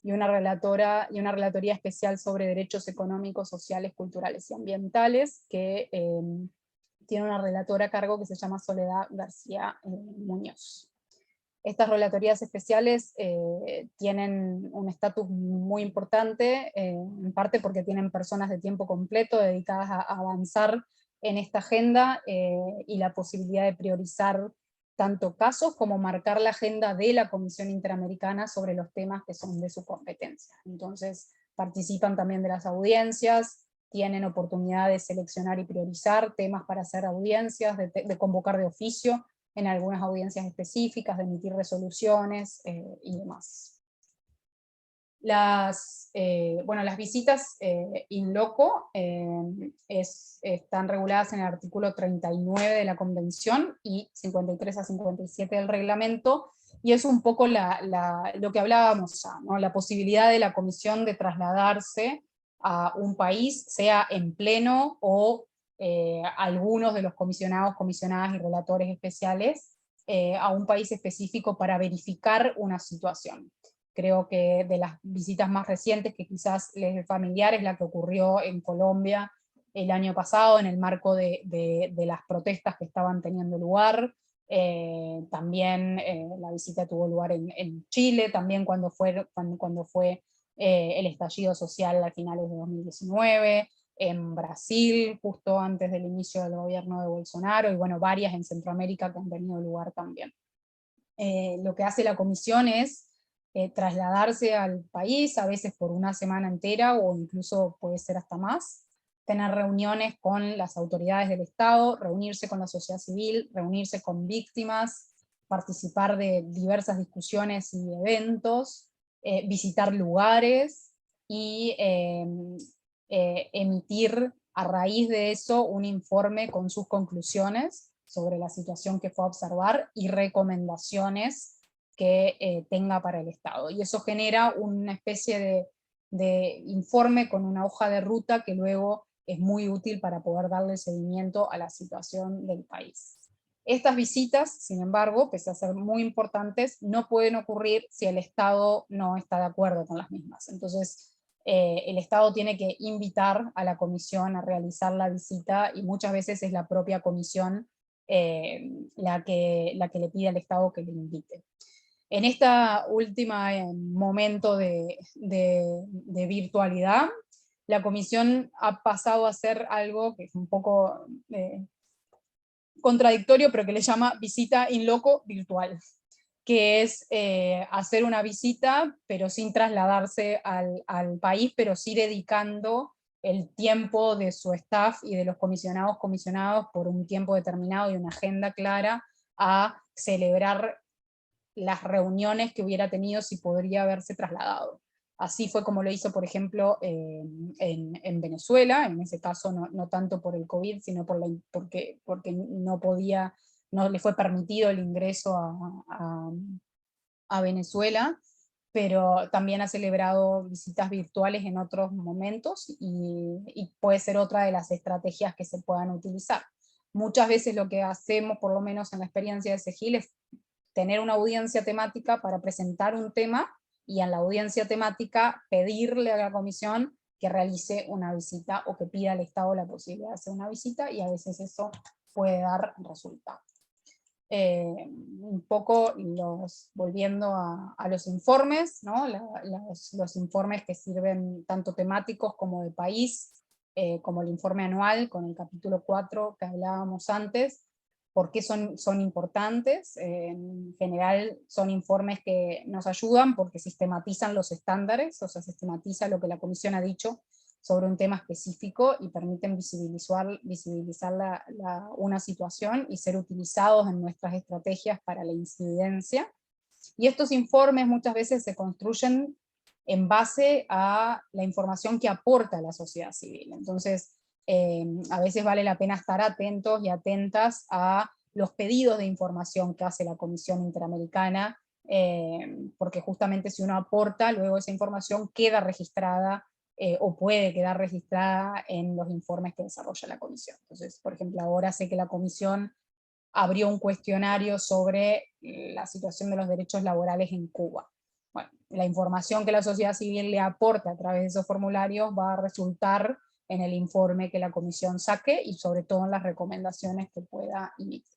y una relatoría especial sobre derechos económicos, sociales, culturales y ambientales, que tiene una relatora a cargo que se llama Soledad García Muñoz. Estas relatorías especiales tienen un estatus muy importante, en parte porque tienen personas de tiempo completo dedicadas a avanzar en esta agenda, y la posibilidad de priorizar tanto casos como marcar la agenda de la Comisión Interamericana sobre los temas que son de su competencia. Entonces participan también de las audiencias, tienen oportunidad de seleccionar y priorizar temas para hacer audiencias, de convocar de oficio en algunas audiencias específicas, de emitir resoluciones y demás. Las visitas in loco están reguladas en el artículo 39 de la Convención y 53 a 57 del reglamento, y es un poco lo que hablábamos ya, ¿no? La posibilidad de la comisión de trasladarse a un país, sea en pleno o algunos de los comisionados, comisionadas y relatores especiales, a un país específico para verificar una situación. Creo que de las visitas más recientes, que quizás les es familiar, es la que ocurrió en Colombia el año pasado, en el marco de las protestas que estaban teniendo lugar. También la visita tuvo lugar en Chile, también cuando fue el estallido social a finales de 2019, en Brasil, justo antes del inicio del gobierno de Bolsonaro, y bueno, varias en Centroamérica que han tenido lugar también. Lo que hace la comisión es trasladarse al país, a veces por una semana entera, o incluso puede ser hasta más, tener reuniones con las autoridades del Estado, reunirse con la sociedad civil, reunirse con víctimas, participar de diversas discusiones y eventos, visitar lugares, y emitir a raíz de eso un informe con sus conclusiones sobre la situación que fue a observar y recomendaciones que tenga para el Estado. Y eso genera una especie de informe con una hoja de ruta que luego es muy útil para poder darle seguimiento a la situación del país. Estas visitas, sin embargo, pese a ser muy importantes, no pueden ocurrir si el Estado no está de acuerdo con las mismas. Entonces, el Estado tiene que invitar a la comisión a realizar la visita, y muchas veces es la propia comisión la que le pide al Estado que le invite. En esta última momento de virtualidad, la comisión ha pasado a hacer algo que es un poco contradictorio, pero que le llama visita in loco virtual, que es hacer una visita, pero sin trasladarse al país, pero sí dedicando el tiempo de su staff y de los comisionados por un tiempo determinado y una agenda clara a celebrar las reuniones que hubiera tenido si podría haberse trasladado. Así fue como lo hizo, por ejemplo, en Venezuela, en ese caso no tanto por el COVID, sino porque no le fue permitido el ingreso a Venezuela, pero también ha celebrado visitas virtuales en otros momentos, y puede ser otra de las estrategias que se puedan utilizar. Muchas veces lo que hacemos, por lo menos en la experiencia de SEGIL, es tener una audiencia temática para presentar un tema, y en la audiencia temática pedirle a la comisión que realice una visita, o que pida al Estado la posibilidad de hacer una visita, y a veces eso puede dar resultado. Un poco volviendo a los informes, ¿no? Los informes que sirven tanto temáticos como de país, como el informe anual con el capítulo 4 que hablábamos antes. ¿Por qué son importantes? En general son informes que nos ayudan porque sistematizan los estándares, o sea, sistematiza lo que la comisión ha dicho sobre un tema específico, y permiten visibilizar una situación y ser utilizados en nuestras estrategias para la incidencia. Y estos informes muchas veces se construyen en base a la información que aporta la sociedad civil. Entonces, a veces vale la pena estar atentos y atentas a los pedidos de información que hace la Comisión Interamericana, porque justamente si uno aporta, luego esa información queda registrada, o puede quedar registrada en los informes que desarrolla la comisión. Entonces, por ejemplo, ahora sé que la comisión abrió un cuestionario sobre la situación de los derechos laborales en Cuba. Bueno, la información que la sociedad civil le aporta a través de esos formularios va a resultar en el informe que la comisión saque, y sobre todo en las recomendaciones que pueda emitir.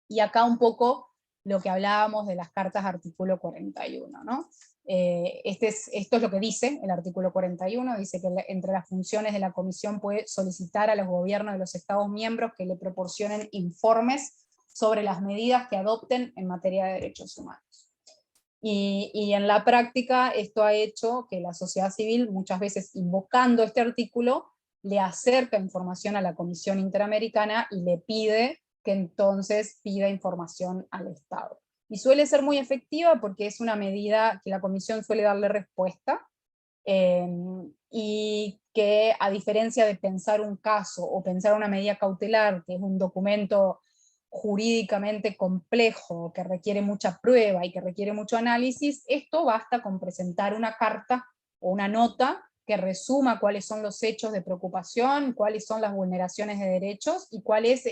Y acá un poco lo que hablábamos de las cartas artículo 41, ¿no? Esto es lo que dice el artículo 41, dice que entre las funciones de la comisión puede solicitar a los gobiernos de los Estados miembros que le proporcionen informes sobre las medidas que adopten en materia de derechos humanos. Y en la práctica esto ha hecho que la sociedad civil, muchas veces invocando este artículo, le acerca información a la Comisión Interamericana y le pide que entonces pida información al Estado. Y suele ser muy efectiva porque es una medida que la Comisión suele darle respuesta, y que, a diferencia de pensar un caso o pensar una medida cautelar, que es un documento jurídicamente complejo, que requiere mucha prueba y que requiere mucho análisis, esto basta con presentar una carta o una nota que resuma cuáles son los hechos de preocupación, cuáles son las vulneraciones de derechos y cuáles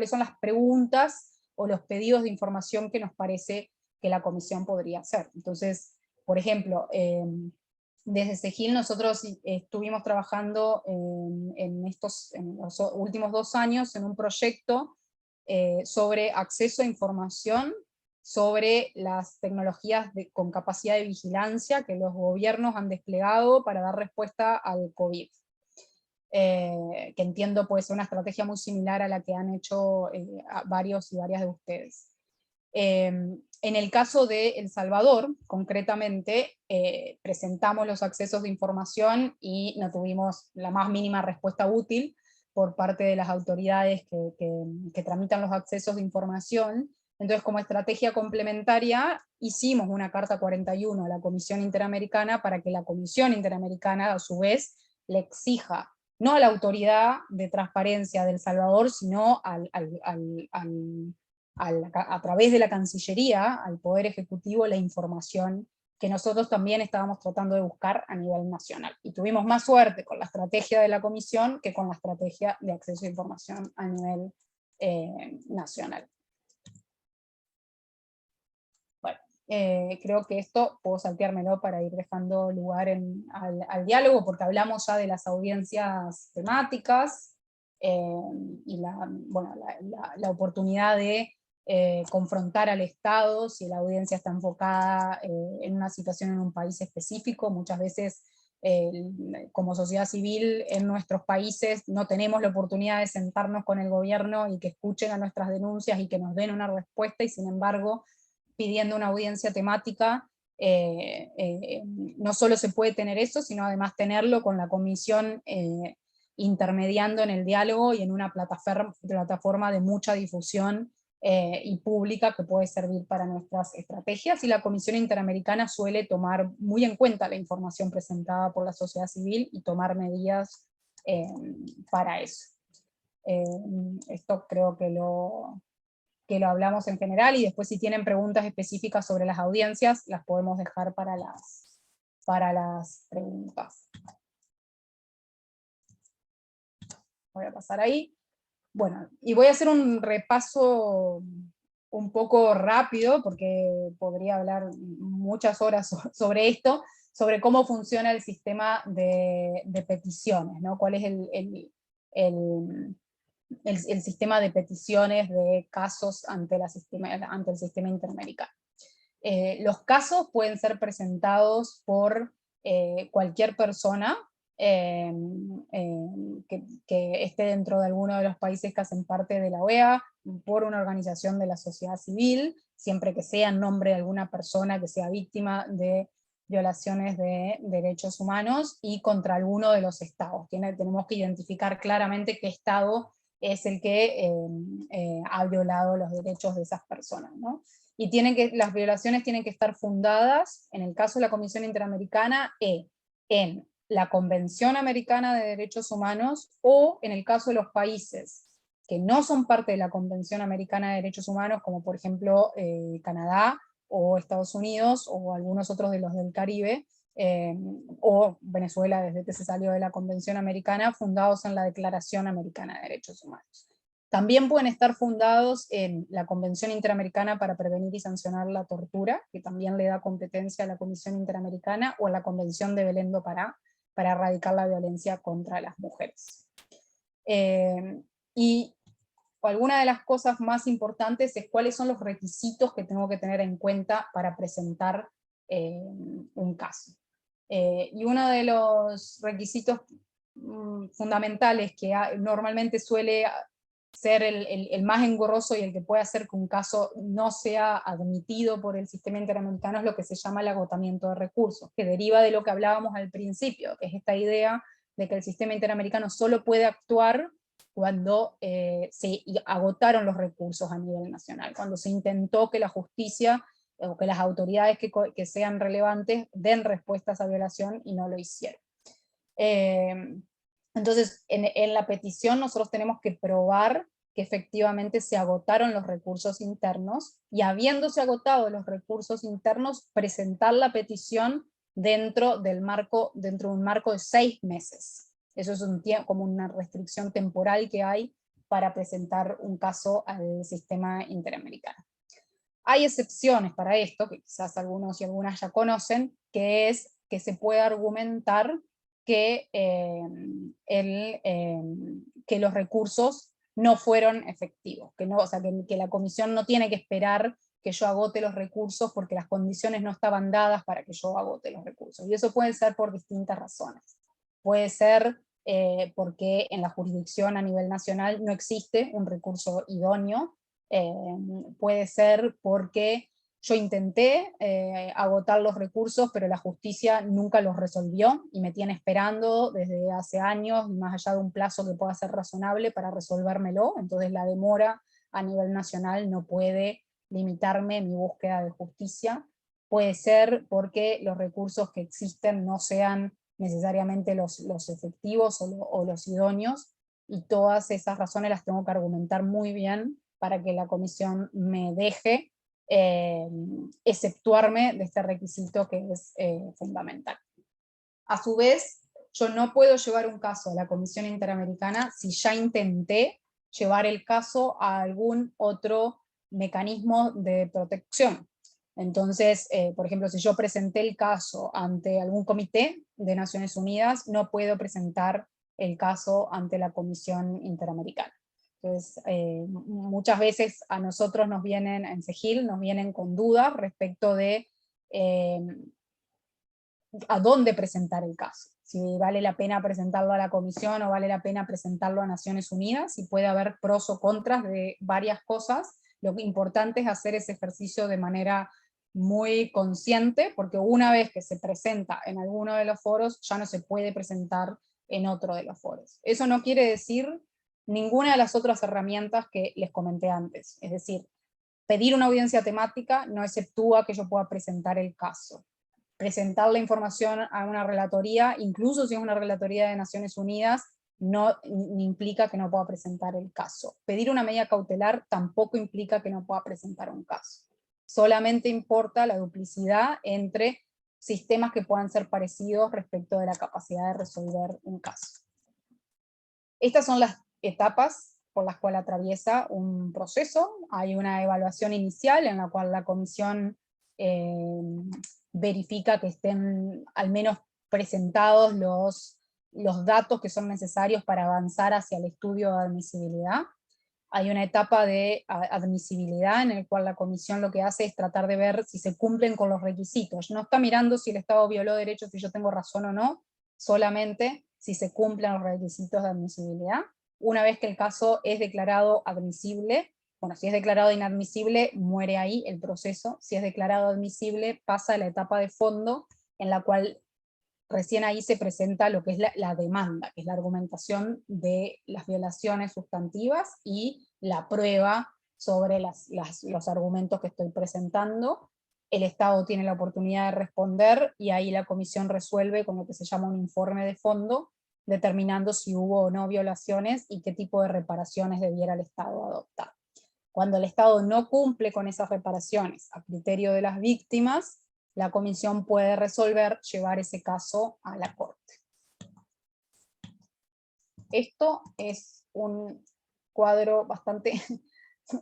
son las preguntas o los pedidos de información que nos parece que la Comisión podría hacer. Entonces, por ejemplo, desde SEGIL nosotros estuvimos trabajando en los últimos 2 años en un proyecto sobre acceso a información sobre las tecnologías con capacidad de vigilancia que los gobiernos han desplegado para dar respuesta al COVID. Que entiendo puede ser una estrategia muy similar a la que han hecho varios y varias de ustedes. En el caso de El Salvador, concretamente, presentamos los accesos de información y no tuvimos la más mínima respuesta útil por parte de las autoridades que tramitan los accesos de información. Entonces, como estrategia complementaria, hicimos una Carta 41 a la Comisión Interamericana para que la Comisión Interamericana, a su vez, le exija, no a la autoridad de transparencia de El Salvador, sino a través de la Cancillería, al Poder Ejecutivo, la información que nosotros también estábamos tratando de buscar a nivel nacional. Y tuvimos más suerte con la estrategia de la Comisión que con la estrategia de acceso a información a nivel nacional. Bueno, creo que esto puedo salteármelo para ir dejando lugar al diálogo, porque hablamos ya de las audiencias temáticas, y la oportunidad de confrontar al Estado si la audiencia está enfocada en una situación en un país específico. Muchas veces como sociedad civil en nuestros países no tenemos la oportunidad de sentarnos con el gobierno y que escuchen a nuestras denuncias y que nos den una respuesta, y sin embargo, pidiendo una audiencia temática, no solo se puede tener eso, sino además tenerlo con la comisión intermediando en el diálogo y en una plataforma de mucha difusión y pública que puede servir para nuestras estrategias, y la Comisión Interamericana suele tomar muy en cuenta la información presentada por la sociedad civil y tomar medidas para eso. Esto creo que lo hablamos en general, y después si tienen preguntas específicas sobre las audiencias, las podemos dejar para las preguntas. Voy a pasar ahí. Bueno, y voy a hacer un repaso un poco rápido, porque podría hablar muchas horas sobre esto, sobre cómo funciona el sistema de peticiones, ¿no? Cuál es el sistema de peticiones de casos ante el sistema interamericano. Los casos pueden ser presentados por cualquier persona que esté dentro de alguno de los países que hacen parte de la OEA, por una organización de la sociedad civil, siempre que sea en nombre de alguna persona que sea víctima de violaciones de derechos humanos, y contra alguno de los estados. Tenemos que identificar claramente qué estado es el que ha violado los derechos de esas personas, ¿no? Y las violaciones tienen que estar fundadas, en el caso de la Comisión Interamericana, en la Convención Americana de Derechos Humanos, o en el caso de los países que no son parte de la Convención Americana de Derechos Humanos, como por ejemplo Canadá o Estados Unidos o algunos otros de los del Caribe, o Venezuela desde que se salió de la Convención Americana, fundados en la Declaración Americana de Derechos Humanos. También pueden estar fundados en la Convención Interamericana para Prevenir y Sancionar la Tortura, que también le da competencia a la Comisión Interamericana, o en la Convención de Belén do Pará, para erradicar la violencia contra las mujeres. Y alguna de las cosas más importantes es cuáles son los requisitos que tengo que tener en cuenta para presentar un caso. Y uno de los requisitos fundamentales que normalmente suele ser el más engorroso y el que puede hacer que un caso no sea admitido por el sistema interamericano es lo que se llama el agotamiento de recursos, que deriva de lo que hablábamos al principio, que es esta idea de que el sistema interamericano solo puede actuar cuando se agotaron los recursos a nivel nacional, cuando se intentó que la justicia o que las autoridades que sean relevantes den respuesta a esa violación y no lo hicieron. Entonces, en la petición nosotros tenemos que probar que efectivamente se agotaron los recursos internos, y habiéndose agotado los recursos internos, presentar la petición dentro de un marco de 6 meses. Eso es como una restricción temporal que hay para presentar un caso al sistema interamericano. Hay excepciones para esto, que quizás algunos y algunas ya conocen, que es que se puede argumentar que, que los recursos no fueron efectivos, o sea, que la comisión no tiene que esperar que yo agote los recursos porque las condiciones no estaban dadas para que yo agote los recursos. Y eso puede ser por distintas razones. Puede ser porque en la jurisdicción a nivel nacional no existe un recurso idóneo, puede ser porque yo intenté agotar los recursos, pero la justicia nunca los resolvió, y me tiene esperando desde hace años, más allá de un plazo que pueda ser razonable para resolvérmelo, entonces la demora a nivel nacional no puede limitarme mi búsqueda de justicia. Puede ser porque los recursos que existen no sean necesariamente los efectivos o los idóneos, y todas esas razones las tengo que argumentar muy bien para que la comisión me deje exceptuarme de este requisito que es fundamental. A su vez, yo no puedo llevar un caso a la Comisión Interamericana si ya intenté llevar el caso a algún otro mecanismo de protección. Entonces, por ejemplo, si yo presenté el caso ante algún comité de Naciones Unidas, no puedo presentar el caso ante la Comisión Interamericana. Entonces, muchas veces a nosotros nos vienen, en SEGIL, nos vienen con dudas respecto de a dónde presentar el caso. Si vale la pena presentarlo a la comisión o vale la pena presentarlo a Naciones Unidas, y puede haber pros o contras de varias cosas. Lo importante es hacer ese ejercicio de manera muy consciente, porque una vez que se presenta en alguno de los foros, ya no se puede presentar en otro de los foros. Eso no quiere decir ninguna de las otras herramientas que les comenté antes. Es decir, pedir una audiencia temática no exceptúa que yo pueda presentar el caso. Presentar la información a una relatoría, incluso si es una relatoría de Naciones Unidas, no implica que no pueda presentar el caso. Pedir una medida cautelar tampoco implica que no pueda presentar un caso. Solamente importa la duplicidad entre sistemas que puedan ser parecidos respecto de la capacidad de resolver un caso. Estas son las etapas por las cuales atraviesa un proceso. Hay una evaluación inicial en la cual la comisión verifica que estén al menos presentados los datos que son necesarios para avanzar hacia el estudio de admisibilidad. Hay una etapa de admisibilidad en la cual la comisión lo que hace es tratar de ver si se cumplen con los requisitos. No está mirando si el Estado violó derechos, si yo tengo razón o no, solamente si se cumplen los requisitos de admisibilidad. Una vez que el caso es declarado admisible, bueno, si es declarado inadmisible, muere ahí el proceso. Si es declarado admisible, pasa a la etapa de fondo, en la cual recién ahí se presenta lo que es la demanda, que es la argumentación de las violaciones sustantivas y la prueba sobre los argumentos que estoy presentando. El Estado tiene la oportunidad de responder, y ahí la comisión resuelve con lo que se llama un informe de fondo, determinando si hubo o no violaciones y qué tipo de reparaciones debiera el Estado adoptar. Cuando el Estado no cumple con esas reparaciones a criterio de las víctimas, la comisión puede resolver llevar ese caso a la corte. Esto es un cuadro bastante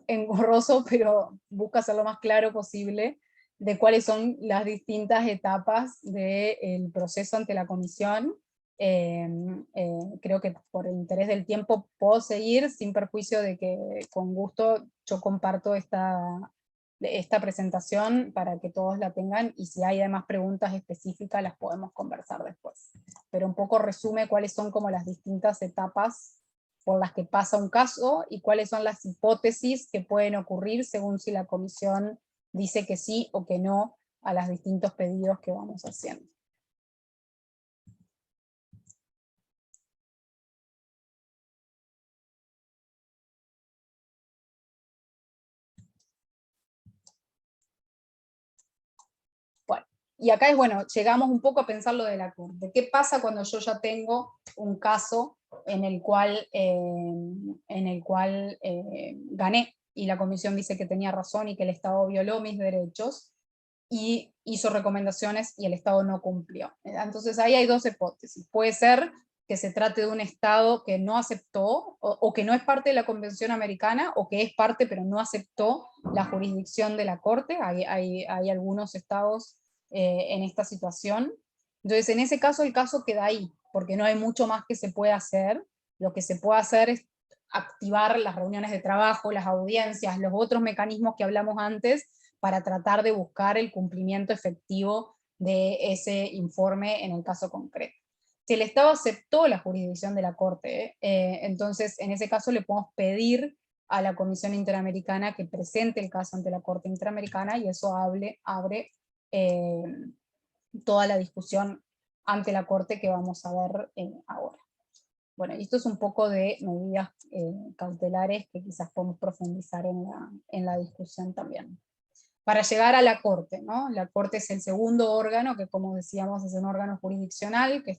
engorroso, pero busca ser lo más claro posible de cuáles son las distintas etapas del proceso ante la comisión. Creo que por el interés del tiempo puedo seguir, sin perjuicio de que con gusto yo comparto esta presentación para que todos la tengan, y si hay además preguntas específicas las podemos conversar después. Pero un poco resume cuáles son como las distintas etapas por las que pasa un caso, y cuáles son las hipótesis que pueden ocurrir según si la comisión dice que sí o que no a los distintos pedidos que vamos haciendo. y acá es, bueno, llegamos un poco a pensar lo de la Corte. ¿Qué pasa cuando yo ya tengo un caso en el cual gané, y la comisión dice que tenía razón y que el Estado violó mis derechos, y hizo recomendaciones y el Estado no cumplió? Entonces ahí hay dos hipótesis. Puede ser que se trate de un Estado que no aceptó, o que no es parte de la Convención Americana, o que es parte pero no aceptó la jurisdicción de la Corte. Hay algunos estados en esta situación. Entonces, en ese caso, el caso queda ahí, porque no hay mucho más que se pueda hacer. Lo que se puede hacer es activar las reuniones de trabajo, las audiencias, los otros mecanismos que hablamos antes, para tratar de buscar el cumplimiento efectivo de ese informe en el caso concreto. Si el Estado aceptó la jurisdicción de la Corte, entonces en ese caso le podemos pedir a la Comisión Interamericana que presente el caso ante la Corte Interamericana, y eso abre toda la discusión ante la Corte que vamos a ver ahora. Bueno, y esto es un poco de medidas cautelares que quizás podemos profundizar en la discusión también. Para llegar a la Corte, ¿no? La Corte es el segundo órgano, que como decíamos es un órgano jurisdiccional, que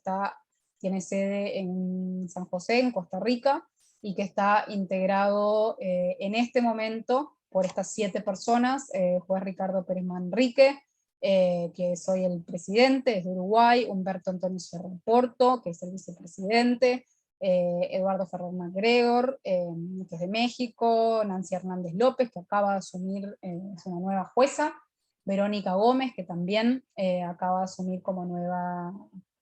tiene sede en San José, en Costa Rica, y que está integrado en este momento por estas 7 personas: juez Ricardo Pérez Manrique, que soy el presidente, es de Uruguay; Humberto Antonio Sierra Porto, que es el vicepresidente; Eduardo Ferrer MacGregor, que es de México; Nancy Hernández López, que acaba de asumir, es una nueva jueza; Verónica Gómez, que también acaba de asumir como nueva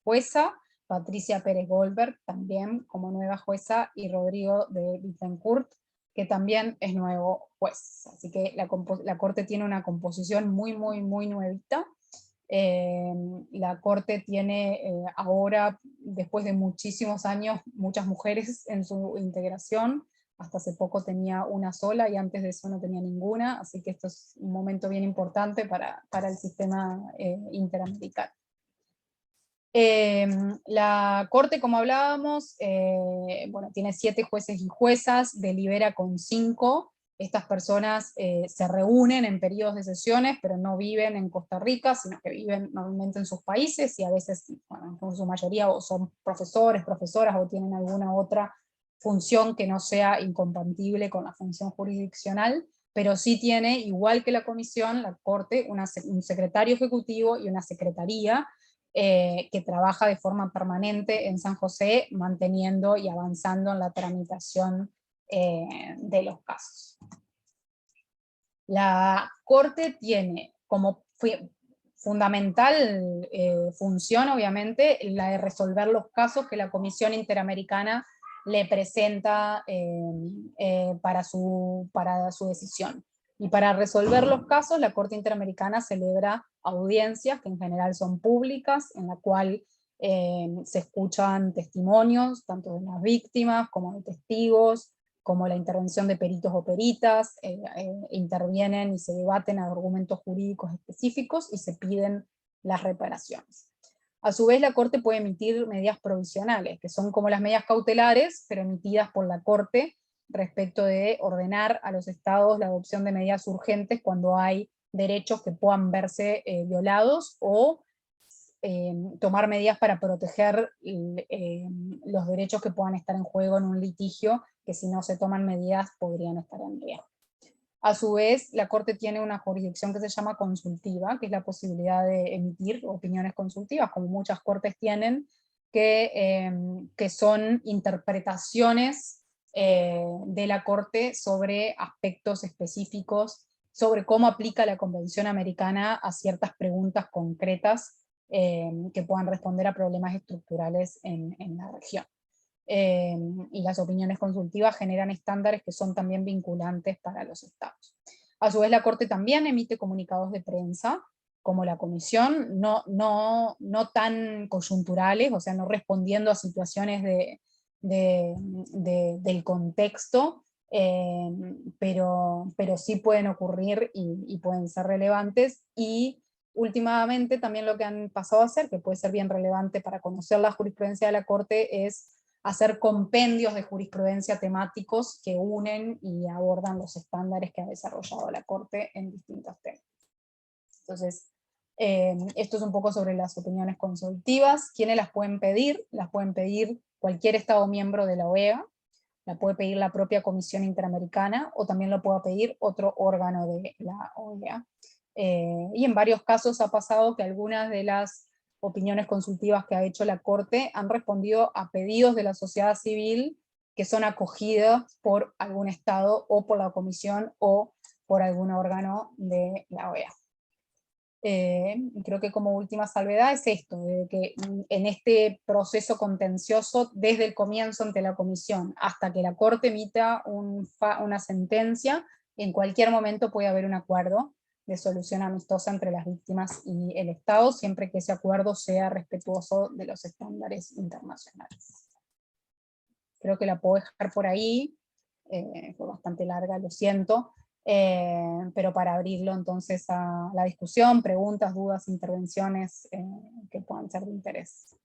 jueza; Patricia Pérez Goldberg, también como nueva jueza; y Rodrigo de Bittencourt, que también es nuevo juez. Así que la Corte tiene una composición muy, muy, muy nuevita. La Corte tiene ahora, después de muchísimos años, muchas mujeres en su integración. Hasta hace poco tenía una sola, y antes de eso no tenía ninguna, así que esto es un momento bien importante para el sistema interamericano. La Corte, como hablábamos, bueno, tiene 7 jueces y juezas, delibera con 5. Estas personas se reúnen en periodos de sesiones, pero no viven en Costa Rica, sino que viven normalmente en sus países, y a veces, bueno, en su mayoría, o son profesores, profesoras, o tienen alguna otra función que no sea incompatible con la función jurisdiccional, pero sí tiene, igual que la comisión, la Corte, un secretario ejecutivo y una secretaría, que trabaja de forma permanente en San José, manteniendo y avanzando en la tramitación de los casos. La Corte tiene como fundamental función, obviamente, la de resolver los casos que la Comisión Interamericana le presenta para su decisión. Y para resolver los casos, la Corte Interamericana celebra audiencias, que en general son públicas, en la cual se escuchan testimonios, tanto de las víctimas como de testigos, como la intervención de peritos o peritas, intervienen y se debaten argumentos jurídicos específicos y se piden las reparaciones. A su vez, la Corte puede emitir medidas provisionales, que son como las medidas cautelares, pero emitidas por la Corte respecto de ordenar a los estados la adopción de medidas urgentes cuando hay derechos que puedan verse violados, o tomar medidas para proteger los derechos que puedan estar en juego en un litigio, que si no se toman medidas podrían estar en riesgo. A su vez, la Corte tiene una jurisdicción que se llama consultiva, que es la posibilidad de emitir opiniones consultivas, como muchas cortes tienen, que son interpretaciones de la Corte sobre aspectos específicos, sobre cómo aplica la Convención Americana a ciertas preguntas concretas que puedan responder a problemas estructurales en la región. Y las opiniones consultivas generan estándares que son también vinculantes para los estados. A su vez, la Corte también emite comunicados de prensa, como la Comisión, no tan coyunturales, o sea, no respondiendo a situaciones del contexto, pero sí pueden ocurrir y pueden ser relevantes. Y últimamente también lo que han pasado a hacer, que puede ser bien relevante para conocer la jurisprudencia de la Corte, es hacer compendios de jurisprudencia temáticos que unen y abordan los estándares que ha desarrollado la Corte en distintos temas. Entonces, Esto es un poco sobre las opiniones consultivas. ¿Quiénes las pueden pedir? Las pueden pedir cualquier Estado miembro de la OEA, la puede pedir la propia Comisión Interamericana, o también lo puede pedir otro órgano de la OEA. Y en varios casos ha pasado que algunas de las opiniones consultivas que ha hecho la Corte han respondido a pedidos de la sociedad civil que son acogidas por algún Estado, o por la Comisión, o por algún órgano de la OEA. Creo que como última salvedad es esto, de que en este proceso contencioso, desde el comienzo ante la Comisión hasta que la Corte emita una sentencia, en cualquier momento puede haber un acuerdo de solución amistosa entre las víctimas y el Estado, siempre que ese acuerdo sea respetuoso de los estándares internacionales. Creo que la puedo dejar por ahí, fue bastante larga, lo siento. Pero para abrirlo entonces a la discusión, preguntas, dudas, intervenciones que puedan ser de interés.